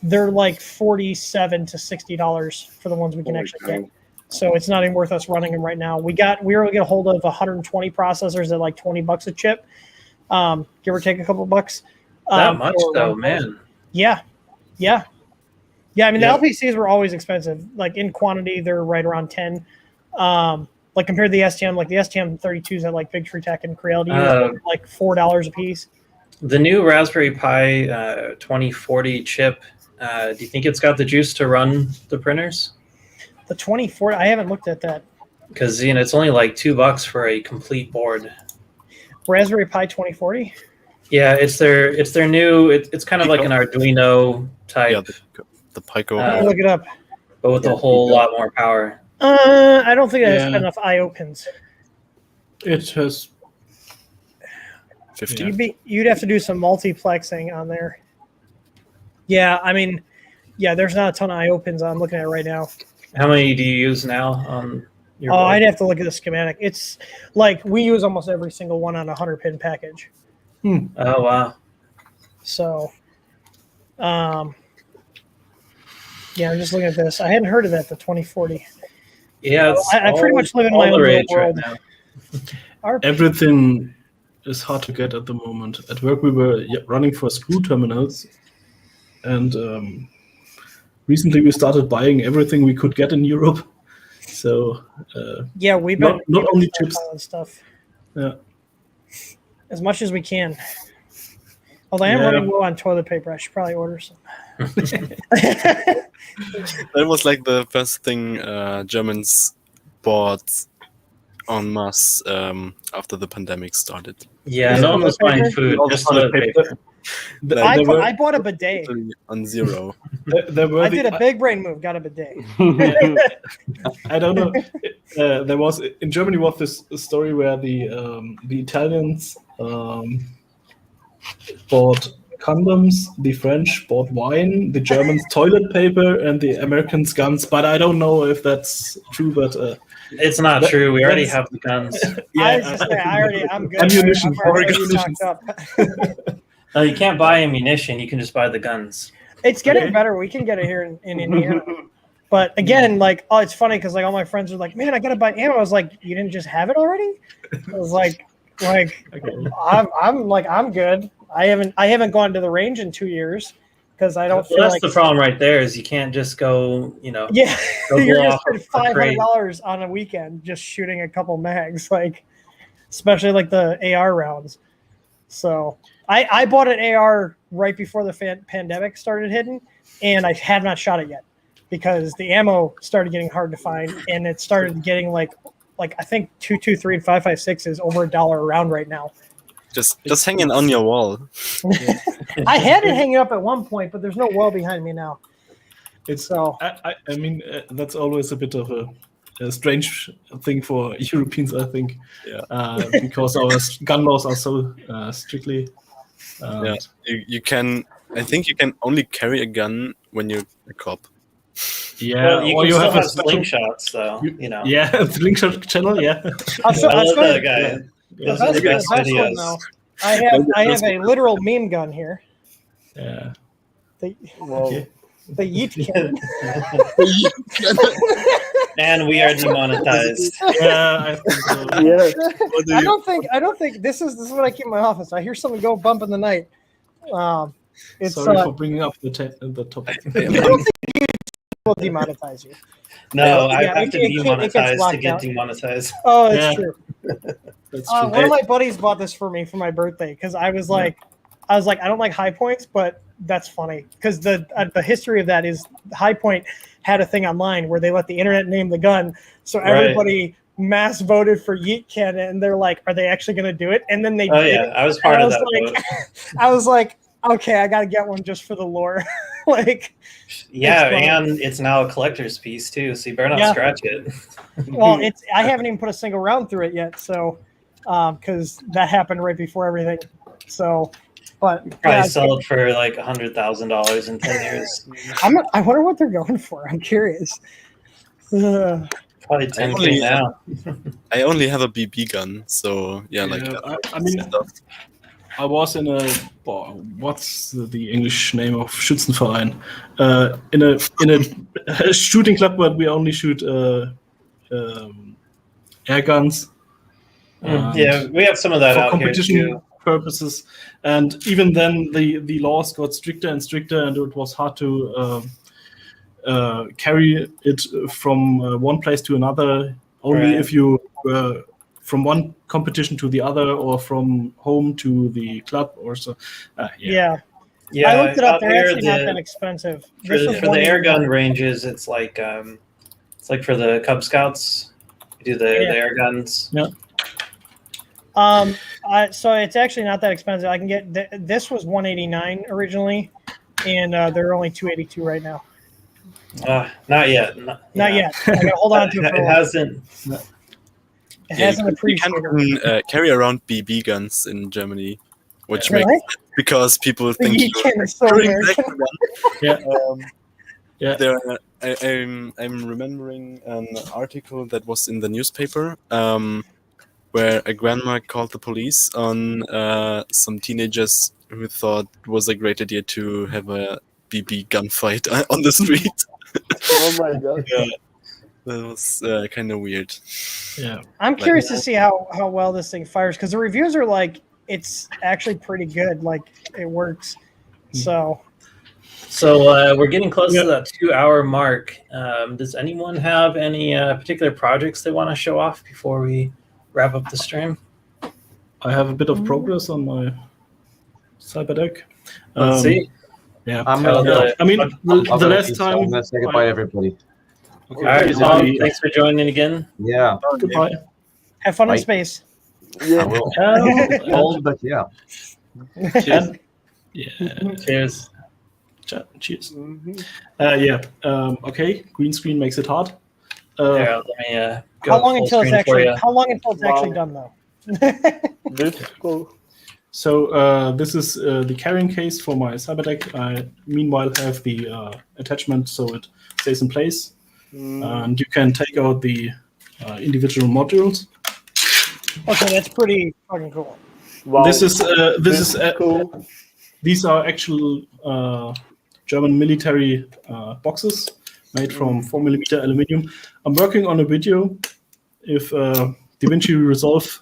They're like $47 to $60 for the ones we can actually get. So it's not even worth us running them right now. We were able to get a hold of 120 processors at like $20 a chip, give or take a couple bucks.
That much though, man.
Yeah. I mean, the LPCs were always expensive. Like in quantity, they're right around 10. Like compared to the STM, like the STM 32s at like Big Tree Tech and Creality, like $4 a piece.
The new Raspberry Pi 2040 chip, do you think it's got the juice to run the printers?
The 2040, I haven't looked at that.
Because it's only like $2 for a complete board.
Raspberry Pi 2040.
Yeah, it's their new. It's kind of like an Arduino type.
Yeah, the Pico.
I'll look it up.
But with a whole lot more power.
I don't think it has enough I/O pins.
It has
50.
You'd have to do some multiplexing on there. Yeah, I mean, there's not a ton of I/O pins. I'm looking at it right now.
How many do you use now on your board?
I'd have to look at the schematic. It's like we use almost every single one on a 100-pin package.
Oh, wow.
So, I'm just looking at this. I hadn't heard of that, the 2040.
Yeah,
I pretty much live in my own little world.
Right now.
Everything is hard to get at the moment. At work, we were running for screw terminals, and recently we started buying everything we could get in Europe. So
we've been
not only chips
and stuff.
Yeah,
as much as we can. Although I am running low on toilet paper, I should probably order some.
That was like the first thing Germans bought en masse after the pandemic started.
Yeah, no one was buying food. Just toilet paper.
I bought a bidet.
On zero.
I did a big brain move, got a bidet.
I don't know. There was in Germany was this story where the Italians bought condoms, the French bought wine, the Germans toilet paper, and the Americans guns. But I don't know if that's true. But
it's not true. We already have the guns.
I'm good.
Ammunition.
I'm already stocked up.
No, you can't buy ammunition. You can just buy the guns.
It's getting better. We can get it here in Indiana. But again, it's funny because all my friends are like, "Man, I gotta buy ammo." I was like, "You didn't just have it already?" I was like, I'm good. I haven't gone to the range in 2 years because I don't
Well,
feel
that's
like
the problem right there. Is you can't just go, go
you're
blow
just
off
spending
a crate.
$500 on a weekend just shooting a couple mags, like especially like the AR rounds. So I bought an AR right before the pandemic started hitting, and I have not shot it yet because the ammo started getting hard to find, and it started getting like I think 223 and 556 is over $1 a round right now.
Just hanging on your wall.
I had it hanging up at one point, but there's no wall behind me now.
It's
So
I mean that's always a bit of a strange thing for Europeans, I think.
Yeah.
Because our gun laws are so strictly.
Yeah, you can. I think you can only carry a gun when you're a cop.
Yeah,
Well, you
or
can
you
still
have
have
a special,
slingshots, though.
Yeah, slingshot channel. Yeah.
I'll show,
I
I'll
love
show
that
you
guy.
Yeah.
Those are the best
one,
videos.
though. I have a literal meme gun here.
Yeah.
The
Wow.
the yeet cannon.
And we are demonetized.
Yeah, I think so.
Yeah.
I don't think this is what I keep in my office. I hear something go bump in the night. It's
Sorry for bringing up the topic.
I don't think you will demonetize you.
No, I
Yeah,
have to
it gets
demonetize to
locked
get
out.
demonetized.
Oh, it's
Yeah.
true.
That's true.
One of my buddies bought this for me for my birthday because I was like, I don't like High Points, but that's funny because the history of that is High Point had a thing online where they let the internet name the gun, so everybody mass voted for Yeet Cannon, and they're like, are they actually going to do it? And then they
Oh
did
yeah,
it.
I was part
And
of that vote.
I was like, okay, I got to get one just for the lore. Like,
Yeah,
it's funny.
and it's now a collector's piece too, so you better not
Yeah.
scratch it.
well, I haven't even put a single round through it yet, so because that happened right before everything. So, but
Probably sell it for like $100,000 in 10 years.
I wonder what they're going for. I'm curious.
Probably 10K now.
I only have a BB gun, so yeah, like.
I mean, I was in a what's the English name of Schützenverein? In a shooting club, but we only shoot air guns.
Yeah, we have some of that
for
out here
competition
too.
purposes, and even then the laws got stricter and stricter, and it was hard to carry it from one place to another. Only if you were from one competition to the other, or from home to the club, or so.
Yeah.
Yeah,
I looked it up.
out
They're
here,
actually not that expensive.
For the air gun ranges, it's like for the Cub Scouts, you do the air guns.
Yeah.
So it's actually not that expensive. I can get this was $189 originally, and they're only $282 right now.
Not yet.
Not yet. I gotta hold on to it.
It hasn't.
It hasn't
you
appreciated.
can carry around BB guns in Germany, which
Really?
makes because people think
You can so
carrying
American.
back one.
Yeah.
I'm remembering an article that was in the newspaper where a grandma called the police on some teenagers who thought it was a great idea to have a BB gunfight on the street.
Oh my god.
Yeah, that was kind of weird.
Yeah.
I'm curious to see how well this thing fires because the reviews are like it's actually pretty good. Like it works. So
we're getting close to that 2-hour mark. Does anyone have any particular projects they want to show off before we wrap up the stream?
I have a bit of progress on my Cyberdeck.
Let's see.
Yeah.
I'm gonna go.
I mean, the
I'll go
last
eat,
time.
so I'm gonna say goodbye, everybody.
Okay.
All right,
Cheers,
Tom,
everybody.
thanks for joining in again.
Yeah,
Goodbye.
have fun
Bye.
in space.
I
Yeah.
will.
And-
Cold, but yeah.
and- yeah.
Cheers.
Cheers.
Mhm.
Okay. Green screen makes it hard.
Here, let me go
How long
full
until it's
screen for
actually?
you.
How long until it's actually
Wow.
done though?
This cool.
So this is the carrying case for my Cyberdeck. I meanwhile have the attachment so it stays in place, and you can take out the individual modules.
Okay, that's pretty fucking cool.
Wow.
This is
cool.
these are actual German military boxes made from 4mm aluminum. I'm working on a video. If DaVinci Resolve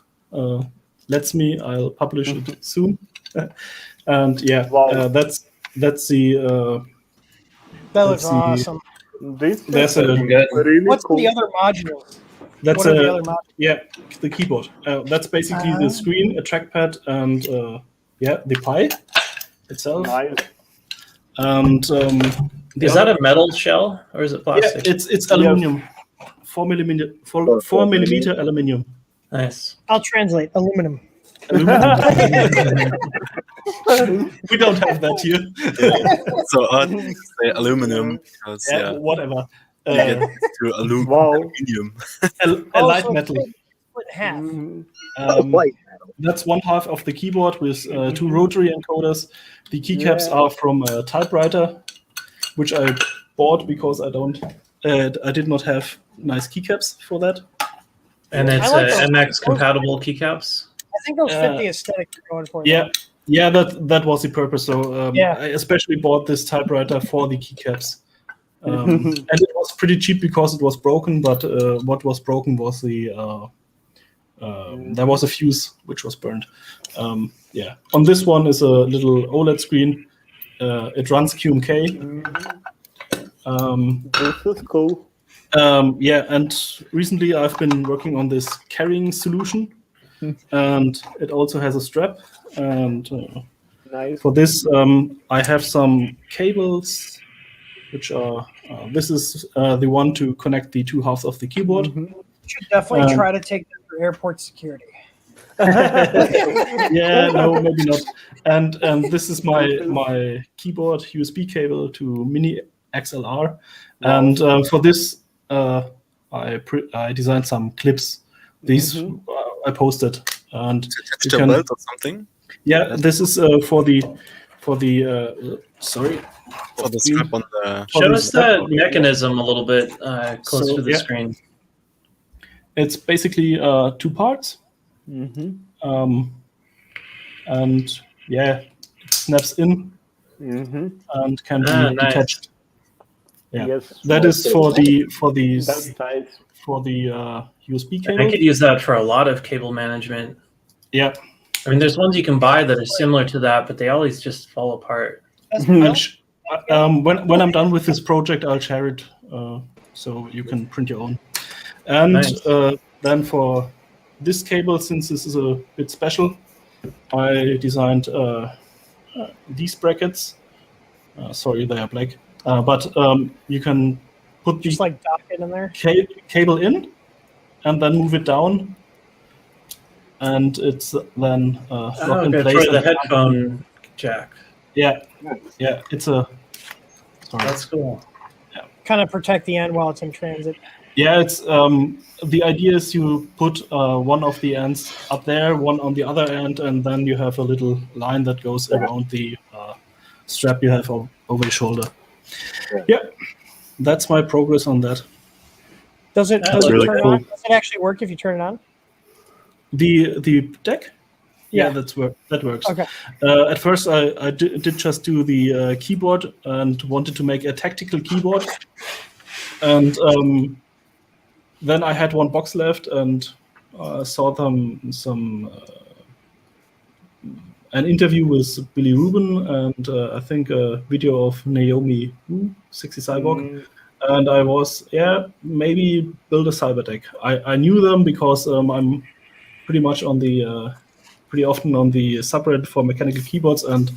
lets me, I'll publish it soon. And yeah,
Wow.
that's that's the.
That
let's
looks
see.
awesome.
This
There's
is
a
really
What's
cool.
the other modules?
that's
What are the
a
other modules?
yeah the keyboard. That's basically the screen, a trackpad, and the Pi itself.
Nice.
And
Is that a metal shell or is it
yeah,
plastic?
it's aluminum, 4 millimeter aluminum.
Nice.
I'll translate. Aluminum.
We don't have that here.
So odd to say aluminum because
Yeah, whatever.
you get to
Wow.
aluminium.
A light
so it's
metal.
split in half.
That's one half of the keyboard with two rotary encoders. The keycaps are from a typewriter, which I bought because I did not have nice keycaps for that.
And it's
I like those.
MX compatible keycaps.
I think those fit the aesthetic you're going for.
Yeah, that was the purpose. So
Yeah.
I especially bought this typewriter for the keycaps. And it was pretty cheap because it was broken, but what was broken was there was a fuse which was burned. On this one is a little OLED screen. It runs QMK.
This is cool.
And recently I've been working on this carrying solution, and it also has a strap. And
Nice.
for this, I have some cables, which are this is the one to connect the two halves of the keyboard.
You should definitely try to take them for airport security.
Yeah, no, maybe not. And this is my keyboard USB cable to mini XLR. And for this, I designed some clips. These I posted, and
Attached to a belt or something
yeah, this is for the
strap on the.
Show us that mechanism a little bit closer to the screen.
It's basically 2 parts. And yeah, it snaps in and can be detached. Yeah,
Yes.
that is for the
That's nice.
for the USB
I
cable.
could use that for a lot of cable management.
Yeah,
I mean, there's ones you can buy that are similar to that, but they always just fall apart.
when I'm done with this project, I'll share it so you can print your own. And
Nice.
then for this cable, since this is a bit special, I designed these brackets. Sorry, they are black. But you can put
Just
the
like dock it in there.
cable in and then move it down. And it's then locked in place.
For the headphone jack.
Yeah, it's a. Sorry.
That's cool.
Kind of protect the end while it's in transit.
Yeah, it's the idea is you put one of the ends up there, one on the other end, and then you have a little line that goes around the strap you have over your shoulder. Yeah, that's my progress on that.
Does it
really
turn
cool.
on? Does it actually work if you turn it on?
The deck?
Yeah.
That works.
Okay.
At first, I did just do the keyboard and wanted to make a tactical keyboard. And then I had one box left and saw an interview with Billy Rubin and I think a video of Naomi Wu, Sexy Cyborg. And I was, maybe build a Cyberdeck. I knew them because I'm pretty much pretty often on the subreddit for mechanical keyboards, and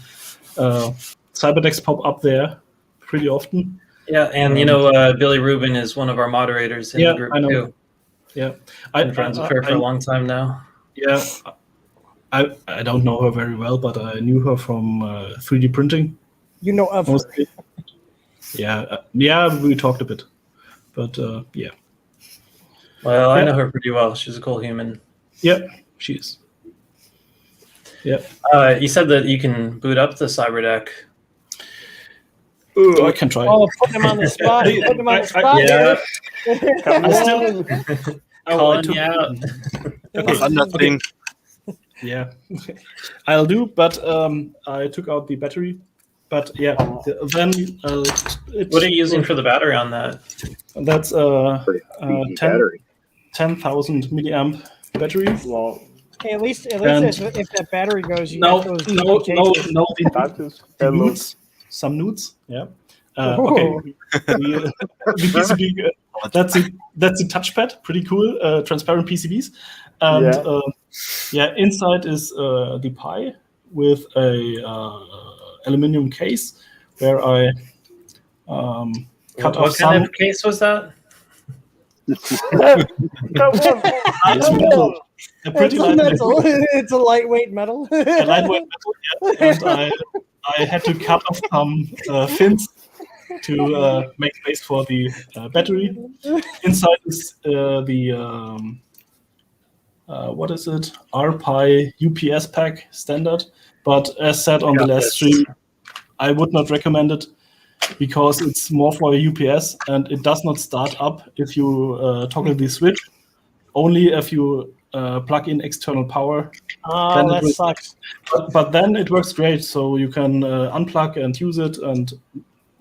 Cyberdecks pop up there pretty often.
Yeah, and Billy Rubin is one of our moderators in the group
I know.
too.
Yeah,
I've been friends with her for a long time now.
Yeah, I don't know her very well, but I knew her from 3D printing.
You know of her.
Mostly. Yeah, we talked a bit, but yeah.
Well, I know her pretty well. She's a cool human.
Yeah, she is. Yeah.
You said that you can boot up the Cyberdeck.
Ooh, I can try.
Oh, put him on the spot. Put him on the spot.
Yeah. Calling you out.
I'm not being.
Yeah, I'll do. But I took out the battery. But yeah, then
what are you using for the battery on that?
That's 10,000 milliamp battery.
Well,
Hey, at least if that battery goes, you
No,
get those
no,
notifications.
the some nudes. Yeah. Okay. The PCB, that's a touchpad. Pretty cool. Transparent PCBs. And inside is the Pi with a aluminum case where I cut off
What
some.
kind of case was that?
Come on.
It's metal. A pretty
It's
light
metal.
metal.
It's a lightweight metal.
A lightweight metal, yeah. And I had to cut off some fins to make space for the battery. Inside is the what is it? RPi UPS pack standard. But as said on the last stream, I would not recommend it because it's more for a UPS and it does not start up if you toggle the switch. Only if you plug in external power.
Oh, that sucks.
But then it works great, so you can unplug and use it.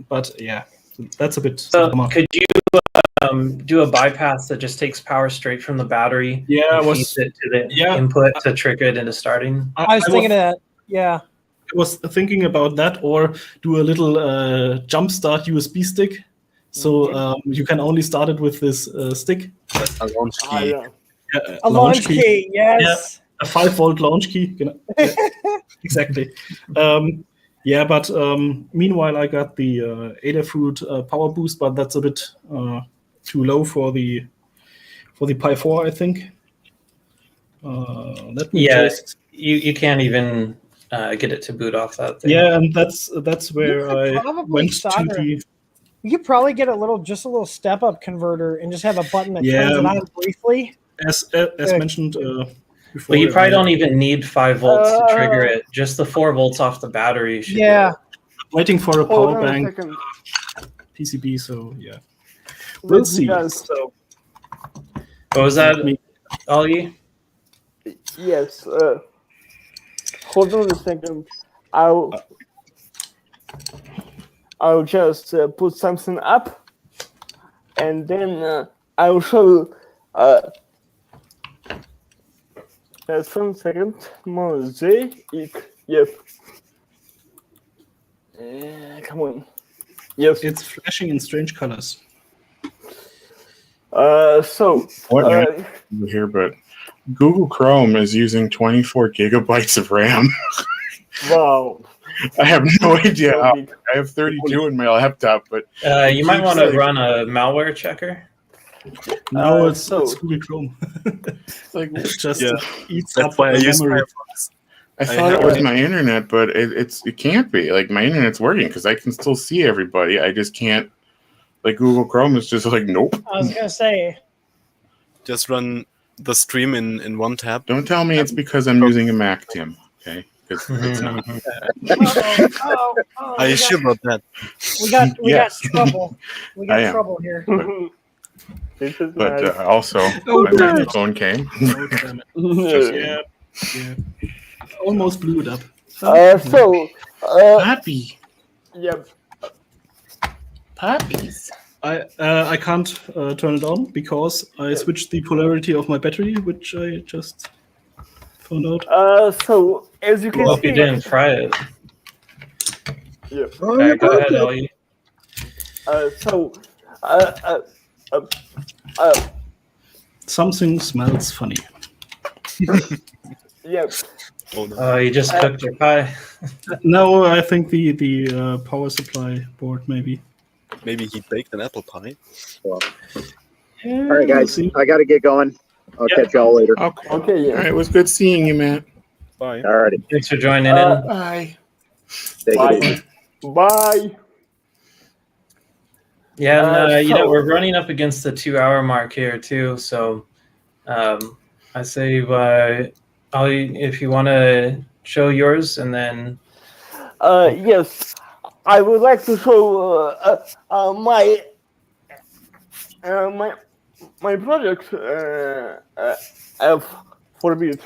But yeah, that's a bit.
So could you do a bypass that just takes power straight from the battery?
Yeah,
and feeds it to the input to trigger it into starting.
I was thinking of that. Yeah.
I was thinking about that, or do a little jump start USB stick. So you can only start it with this stick.
A launch key.
A launch key, yes.
Yeah, a 5-volt launch key. You know? Yeah, exactly. But meanwhile, I got the Adafruit power boost, but that's a bit too low for the Pi 4, I think. Let me just...
you can't even get it to boot off that thing.
Yeah, and that's where I went to the...
You could probably get a little step-up converter and just have a button that turns it on briefly.
As mentioned before.
But you probably don't even need 5 volts to trigger it. Just the 4 volts off the battery.
Waiting for a power bank PCB, so yeah. We'll see. So,
what was that, Ollie?
Yes. Hold on a second. I'll just put something up, and then I'll show you. Just 1 second. Yep. Come on. Yes.
It's flashing in strange colors.
Here, but Google Chrome is using 24 gigabytes of RAM.
Wow.
I have no idea. I have 32 in my laptop, but
you might want to run a malware checker.
No, it's Google Chrome. It just eats up why I use Firefox.
I thought it was my internet, but it can't be. Like, my internet's working because I can still see everybody. I just can't. Like, Google Chrome is just like, nope.
I was gonna say.
Just run the stream in one tab.
Don't tell me it's because I'm using a Mac, Tim. Okay, because it's not.
Are you sure about that?
We got trouble. We got trouble here.
But also, my microphone came.
Yeah. Almost blew it up.
Happy.
Yep.
Puppies.
I can't turn it on because I switched the polarity of my battery, which I just found out.
So as you can see,
if you didn't try it.
Yeah.
Okay, go ahead, Ellie.
Something smells funny.
Yep.
Oh, you just cooked your pie.
No, I think the power supply board maybe.
Maybe he baked an apple pie.
All right, guys, I got to get going. I'll catch y'all later.
Okay. Yeah. All right, it was good seeing you, Matt.
Bye.
All righty.
Thanks for joining in.
Bye.
Bye.
Yeah, and we're running up against the 2-hour mark here too. So I say, Ollie, if you want to show yours, and then.
Yes, I would like to show my project F4-bit.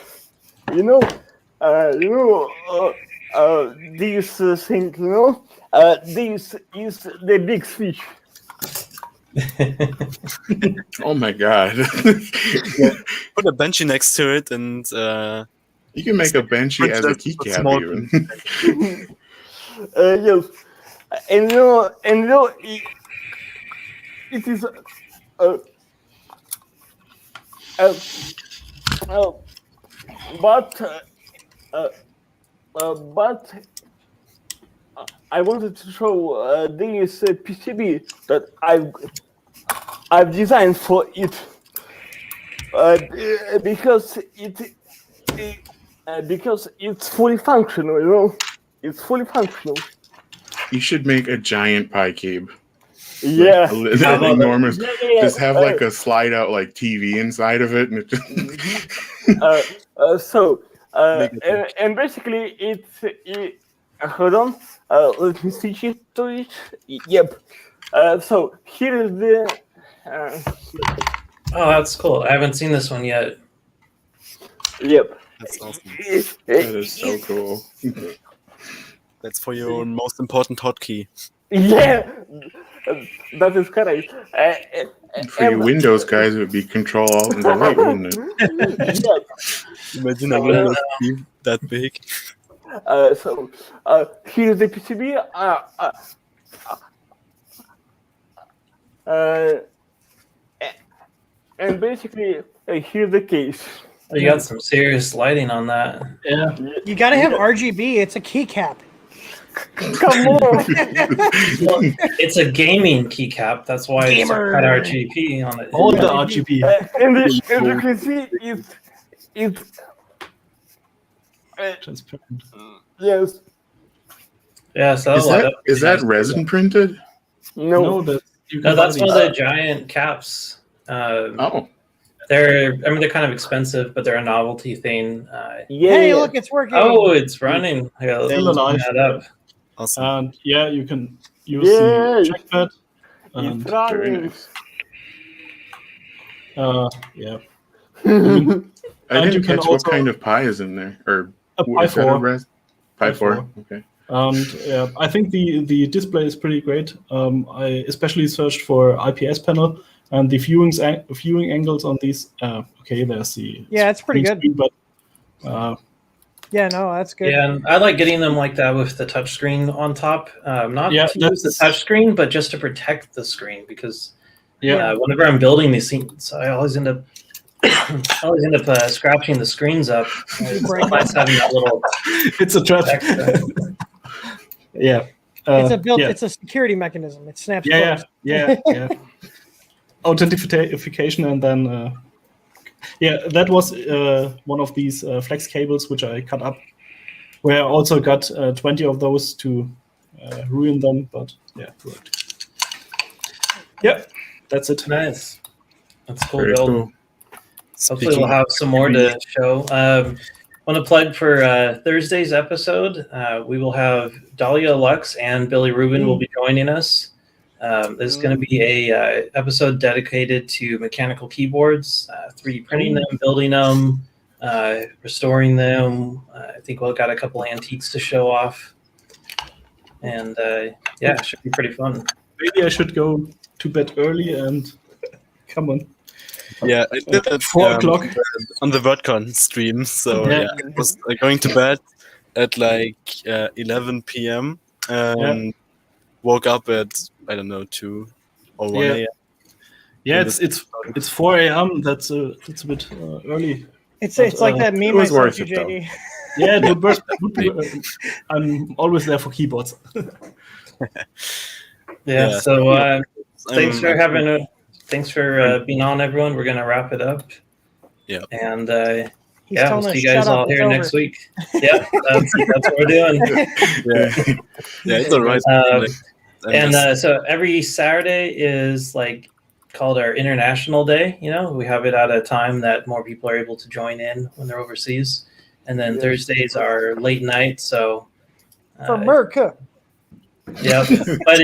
This thing. This is the big switch.
Oh my god.
Put a benchy next to it, and
you can make a benchy as a keycap even.
Yes. and it is but I wanted to show this PCB that I've designed for it because it's fully functional. You know, it's fully functional.
You should make a giant pie cube.
Yeah,
Like, enormous.
Yeah.
Just have like a slide out like TV inside of it, and it just
and basically it's hold on. Let me switch it to it. Yep. So here is the.
Oh, that's cool. I haven't seen this one yet.
Yep.
That's awesome.
that is so cool.
That's for your most important hotkey.
Yeah, that is correct.
For you Windows guys, it would be Control Alt and Delete, wouldn't it?
Yeah.
Imagine a Windows key that big.
So here's the PCB. And basically, here's the case.
Oh, you got some serious lighting on that.
Yeah.
You got to have RGB. It's a keycap.
Come on.
Well, it's a gaming keycap. That's why it's got RGB on it.
All the RGB.
And as you can see, it's
Transparent.
yes.
Yeah, so
Is that resin printed?
No.
That's one of the giant caps.
Oh.
They're kind of expensive, but they're a novelty thing.
Hey, look, it's working.
Oh, it's running. Yeah, let's
Still alive.
open that up.
Awesome.
And yeah, you can use
Yay.
the trackpad. And,
It's
Very
running.
nice.
yeah.
I
And
didn't
you can
catch what
also-
kind of pie is in there. Or
A Pi
is that
4.
Pi
Pi
4.
4.
Okay.
And yeah, I think the display is pretty great. I especially searched for IPS panel and the viewing angles on these. Okay, there's the
Yeah, it's pretty good.
screen, but
Yeah, no, that's good.
Yeah, and I like getting them like that with the touchscreen on top. Not
Yeah,
to use the
that's-
touchscreen, but just to protect the screen because
yeah,
whenever I'm building these scenes, I always end up scratching the screens up. It's nice having that little
it's a trap.
extra.
Yeah,
It's a security mechanism. It snaps closed.
yeah. Authentication and then that was one of these flex cables which I cut up. Where I also got 20 of those to ruin them, but yeah, worked. Yeah, that's it.
Nice. That's cool.
Very
Bill.
cool.
Hopefully we'll have some more to show. Want to plug for Thursday's episode. We will have Dahlia Lux and Billy Rubin will be joining us. This is going to be a episode dedicated to mechanical keyboards, 3D printing them, building them, restoring them. I think we've got a couple antiques to show off. And yeah, it should be pretty fun.
Maybe I should go to bed early and come on.
Yeah, I did it
4 o'clock
on the VerdCon stream. So
Yeah.
yeah, I was going to bed at like 11 p.m. and woke up at I don't know 2 or 1 a.m.
Yeah, it's 4 a.m. That's a bit early.
It's like that meme I
was
sent
worth
you,
it, though.
JD.
Yeah, the burst. I'm always there for keyboards.
Yeah.
Yeah.
So thanks for
I'm-
thanks for being on, everyone. We're gonna wrap it up.
Yeah.
And
He's
we'll
telling us,
see you guys
"Shut up,
all
it's
here
over."
next week. Yeah, that's what we're doing.
Yeah, it's alright.
So every Saturday is like called our International Day. You know, we have it at a time that more people are able to join in when they're overseas. And then Thursdays are late night. So
For America.
yeah, but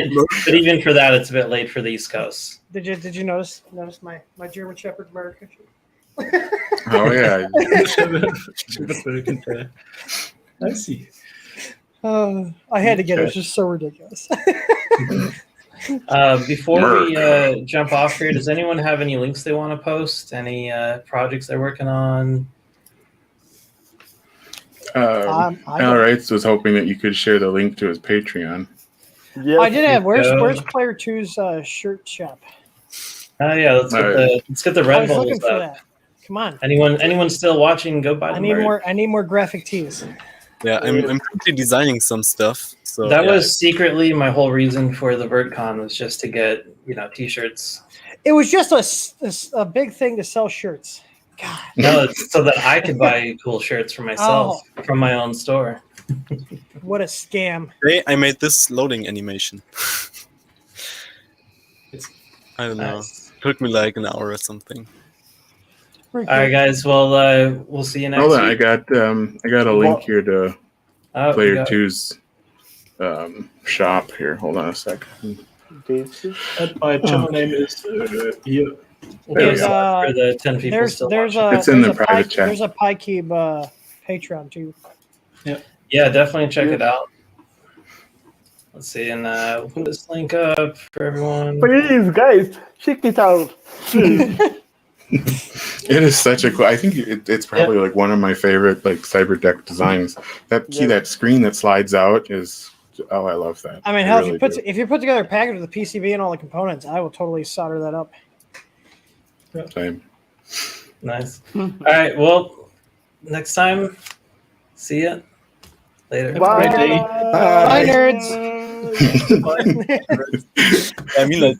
even for that, it's a bit late for the East Coast.
Did you notice my German Shepherd America?
Oh yeah.
I see.
I had to get it. It's just so ridiculous.
Before we jump off here, does anyone have any links they want to post? Any projects they're working on?
I
All right, so I was hoping that you could share the link to his Patreon.
Yes.
I did have. Where's
go.
Where's Player 2's shirt shop?
Oh yeah, let's get the
I
red
was looking
bubbles
for
up.
that. Come on.
Anyone still watching? Go buy
I
the
need
merch.
more. I need more graphic tees.
Yeah, I'm currently designing some stuff. So
That
yeah,
was secretly my whole reason for the VertCon, was just to get t-shirts.
It was just a big thing to sell shirts. God.
No, it's so that I could buy cool shirts for myself from my own store.
What a scam.
today I made this loading animation.
It's
I don't know.
nice.
Took me like an hour or something.
Pretty
All right,
cool.
guys. Well, we'll see you next
Hold on,
week.
I got a link here to
Oh, you
Player
got it.
2's shop here. Hold on a sec.
And my channel name is here.
There's
for the 10 people
there's
still
there's
watching.
It's in
there's
the
a
private chat.
There's a PyCube Patreon too.
Yeah, definitely check it out. Let's see, and we'll put this link up for everyone.
Please, guys, check it out.
It is such a cool. I think it's probably like one of my favorite like Cyberdeck designs. That screen that slides out is. Oh, I love that.
I mean,
I
hell,
really
if you put together a package with the PCB and all the components, I will totally solder that up.
do. Same.
Nice. All right, well, next time, see ya. Later.
Bye.
Great day.
Bye, nerds.
I mean, like